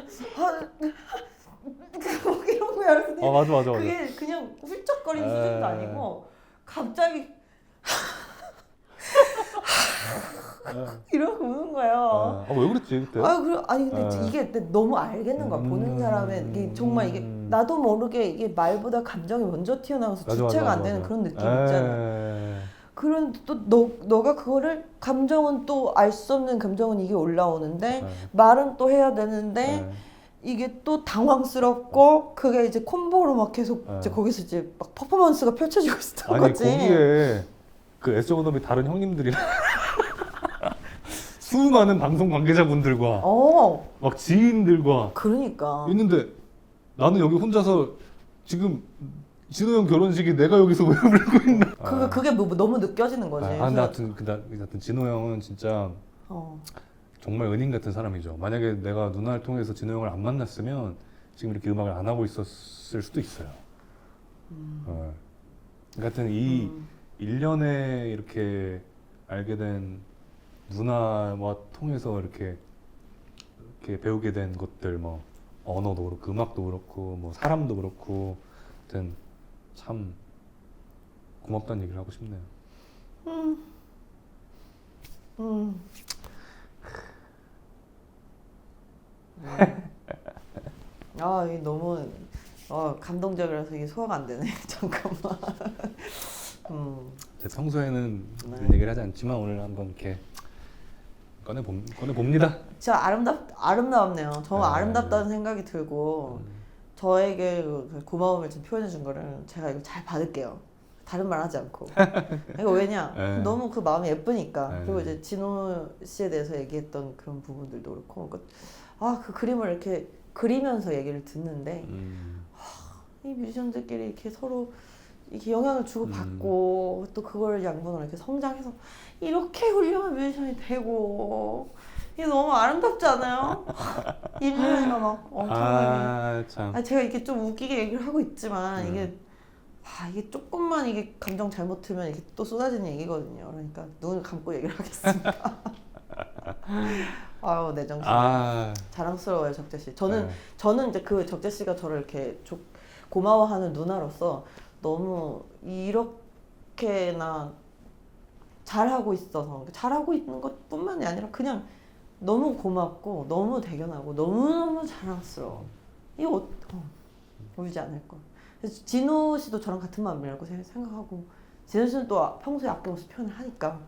이런 거야. 그래서 맞아. 그게 그냥 훌쩍거리는 에이. 수준도 아니고 갑자기 이러고 우는 거예요. 왜 그랬지 그때? 아니 근데 이게 너무 알겠는 거야. 보는 사람은 이게 정말 이게 나도 모르게 이게 말보다 감정이 먼저 튀어나와서 주체가 안 되는 그런 느낌 있잖아. 그런데 또 너가 그거를 감정은 또 알 수 없는 감정은 이게 올라오는데 말은 또 해야 되는데 이게 또 당황스럽고 그게 이제 콤보로 막 계속 이제 거기서 이제 막 퍼포먼스가 펼쳐지고 있었던 아니 거지. 거기에 그 SOW의 다른 형님들이랑 수많은 방송 관계자분들과 막 지인들과 그러니까. 있는데 나는 여기 혼자서 지금 진호 형 결혼식이 내가 여기서 왜 울고 있나? 그게 뭐 너무 느껴지는 거지. 근데 하여튼 진호 형은 진짜 어. 정말 은인 같은 사람이죠. 만약에 내가 누나를 통해서 진호 형을 안 만났으면 지금 이렇게 음악을 안 하고 있었을 수도 있어요. 하여튼 이 1년에 이렇게 알게 된 누나와 통해서 이렇게 배우게 된 것들 뭐 언어도 그렇고 음악도 그렇고 뭐 사람도 그렇고 하여튼 참 고맙다는 얘기를 하고 싶네요. 이게 너무 감동적이라서 이게 소화가 안 되네. 잠깐만. 제가 평소에는 이런 얘기를 하지 않지만 오늘 한번 이렇게 꺼내 봅니다. 진짜 아름답네요. 정말 네. 아름답다는 생각이 들고 저에게 그 고마움을 좀 표현해 준 거를 제가 이거 잘 받을게요. 다른 말 하지 않고. 이거 왜냐? 네. 너무 그 마음이 예쁘니까. 네. 그리고 이제 진호 씨에 대해서 얘기했던 그런 부분들도 그렇고. 그 그림을 이렇게 그리면서 얘기를 듣는데 이 뮤지션들끼리 이렇게 서로 이렇게 영향을 주고 받고 또 그걸 양분으로 이렇게 성장해서 이렇게 훌륭한 뮤지션이 되고 이게 너무 아름답지 않아요? 1년이나 막 엄청나게. 참. 제가 이렇게 좀 웃기게 얘기를 하고 있지만 이게 조금만 이게 감정 잘못 들면 이게 또 쏟아지는 얘기거든요. 그러니까 눈을 감고 얘기를 하겠습니다. 아유 내 정신. 자랑스러워요 적재 씨. 저는 이제 그 적재 씨가 저를 이렇게 고마워하는 누나로서 너무 이렇게나 잘하고 있어서 잘하고 있는 것뿐만이 아니라 그냥 너무 고맙고 너무 대견하고 너무너무 자랑스러워. 이거 울지 않을 거. 그래서 진호 씨도 저랑 같은 마음이라고 생각하고 진호 씨는 또 평소에 아낌없이 표현을 하니까.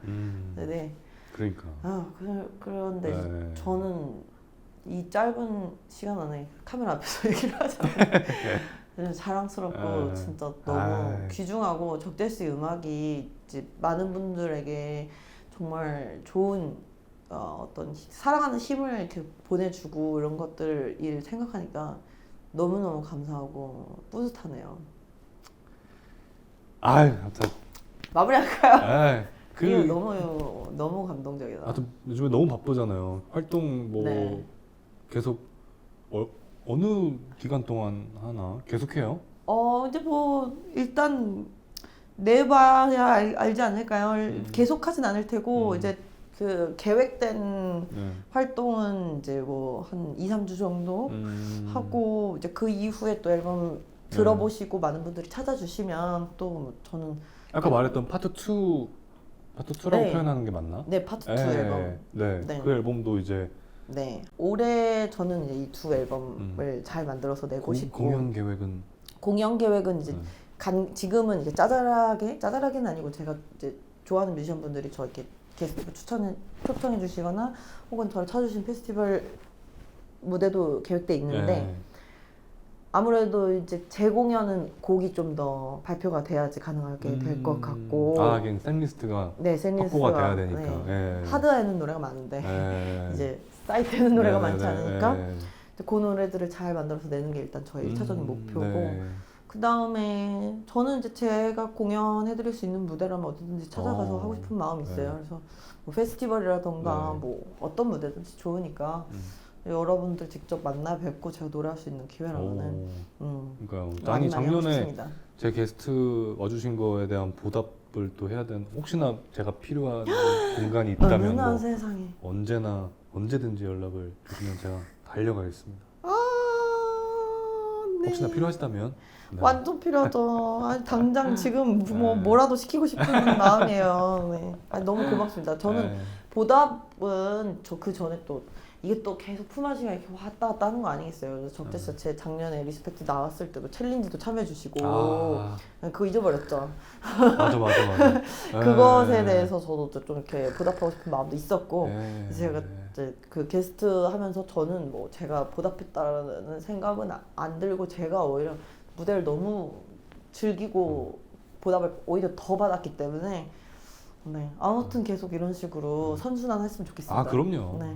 네. 그러니까. 그런데 네. 저는 이 짧은 시간 안에 카메라 앞에서 얘기를 하잖아요. 그래서 자랑스럽고 진짜 너무 귀중하고 적재 씨 음악이 이제 많은 분들에게 정말 좋은 어떤 사랑하는 힘을 이렇게 보내주고 이런 것들을 생각하니까 너무너무 감사하고 뿌듯하네요. 하여튼 마무리할까요? 그 너무 감동적이다. 하여튼 요즘에 너무 바쁘잖아요. 활동 뭐 계속 어느 기간 동안 하나 계속해요? 이제 뭐 일단 내봐야 알지 않을까요? 계속하진 않을 테고 이제 그 계획된 네. 활동은 이제 뭐 한 2, 3주 정도 하고 이제 그 이후에 또 앨범 들어보시고 많은 분들이 찾아주시면 또 저는 아까 말했던 파트 2라고 네. 표현하는 게 맞나? 네 파트 2 네. 앨범 네. 네. 그 앨범도 이제 네 올해 저는 이제 이 두 앨범을 잘 만들어서 내고 싶고 공연 계획은 공연 계획은 이제 지금은 이제 짜잘하게는 아니고 제가 이제 좋아하는 뮤지션 분들이 저 이렇게 게스트로 초청해 주시거나 혹은 저를 찾아주신 페스티벌 무대도 계획돼 있는데 네. 아무래도 이제 제 공연은 곡이 좀 더 발표가 돼야지 가능하게 될 것 같고 하긴 셋리스트가 네 샌리스트가 확보가 돼야 되니까. 네. 예. 하드에는 노래가 많은데 예. 이제 사이트에는 노래가 네, 많지 네, 않으니까 네. 그 노래들을 잘 만들어서 내는 게 일단 저의 1차적인 목표고 네. 그 다음에 저는 이제 제가 공연해드릴 수 있는 무대라면 어디든지 찾아가서 하고 싶은 마음이 있어요. 네. 그래서 뭐 페스티벌이라던가 네. 뭐 어떤 무대든지 좋으니까 여러분들 직접 만나 뵙고 제가 노래할 수 있는 기회라면은 그러니까 많이 아니 많이 하고 작년에 싶습니다. 제 게스트 와주신 거에 대한 보답을 또 해야 되는 혹시나 제가 필요한 공간이 있다면 어머나 뭐 세상에. 언제든지 연락을 주시면 제가 달려가겠습니다. 네. 혹시나 필요하시다면 네. 완전 필요하죠. 아니, 당장 지금 뭐라도 시키고 싶은 마음이에요. 네. 아니, 너무 고맙습니다. 저는 네. 보답은 저 그 전에 또 이게 또 계속 품앗이가 이렇게 왔다 갔다 하는 거 아니겠어요. 그래서 적재서 제 작년에 리스펙트 나왔을 때도 챌린지도 참여해주시고 그거 잊어버렸죠. 맞아. 그것에 대해서 저도 좀 이렇게 보답하고 싶은 마음도 있었고 그래서 제가 이제 그 게스트 하면서 저는 뭐 제가 보답했다라는 생각은 안 들고 제가 오히려 무대를 너무 즐기고 보답을 오히려 더 받았기 때문에 네 아무튼 계속 이런 식으로 선순환했으면 좋겠습니다. 그럼요. 네.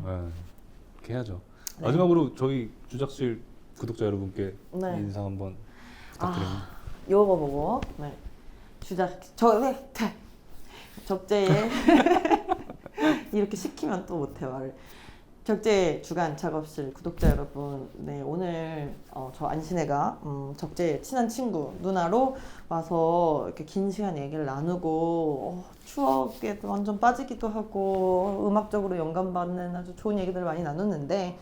그렇게 해야죠. 네. 마지막으로 저희 주작실 구독자 여러분께 네. 인사 한번 부탁드립니다. 요거 보고 네 적재의 이렇게 시키면 또 못해 말을. 적재 주간 작업실 구독자 여러분, 네 오늘 저 안신혜가 적재의 친한 친구 누나로 와서 이렇게 긴 시간 얘기를 나누고 추억에 완전 빠지기도 하고 음악적으로 영감받는 아주 좋은 얘기들을 많이 나눴는데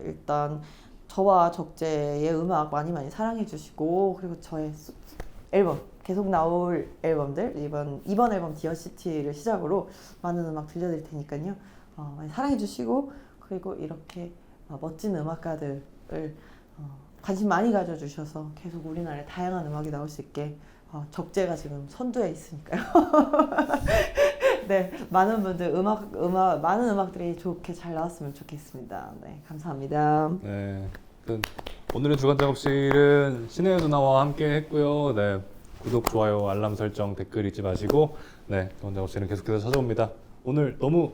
일단 저와 적재의 음악 많이 사랑해 주시고 그리고 저의 앨범 계속 나올 앨범들 이번 앨범 디어시티를 시작으로 많은 음악 들려드릴 테니까요. 많이 사랑해 주시고 그리고 이렇게 멋진 음악가들을 관심 많이 가져주셔서 계속 우리나라에 다양한 음악이 나올 수 있게 적재가 지금 선두에 있으니까요. 네, 많은 분들 많은 음악들이 좋게 잘 나왔으면 좋겠습니다. 네, 감사합니다. 네, 오늘의 주간 작업실은 신혜연 누나와 함께 했고요. 네, 구독, 좋아요, 알람 설정, 댓글 잊지 마시고 네, 주간 작업실은 계속해서 찾아옵니다. 오늘 너무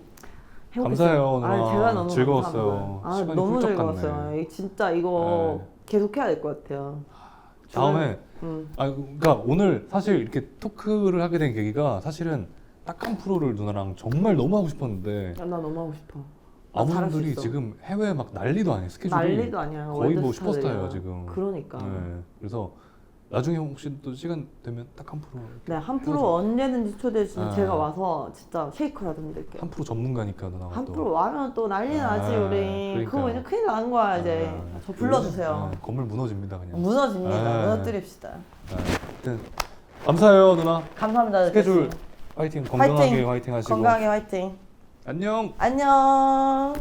감사해요, 누나. 제가 너무 즐거웠어요. 감사합니다. 시간이 너무 훌쩍 즐거웠어요. 갔네. 진짜 이거 계속 해야 될 것 같아요. 다음에 그러니까 오늘 사실 이렇게 토크를 하게 된 계기가 사실은 딱 한 프로를 누나랑 정말 너무 하고 싶었는데 나 너무 하고 싶어. 아무분들이 지금 해외 막 난리도 아니에요. 스케줄이 난리도 아니야. 거의 뭐 월드스타들이야. 슈퍼스타예요 지금. 그러니까. 네, 그래서 나중에 혹시 또 시간 되면 딱 한 프로. 네, 한 프로 언제든지 초대해 주시면 네. 제가 와서 진짜 쉐이크라도 드릴게요. 한 프로 전문가니까 누나가 한 또. 프로 와면 또 난리 나지 아, 우리. 그러니까. 그거 이제 큰일 나는 거야 이제. 저 불러주세요. 건물 무너집니다 그냥. 무너집니다. 무너뜨립시다. 하여튼 감사해요 누나. 감사합니다. 스케줄 아저씨. 화이팅, 건강하게 화이팅! 화이팅 하시고. 건강하게 화이팅. 안녕. 안녕.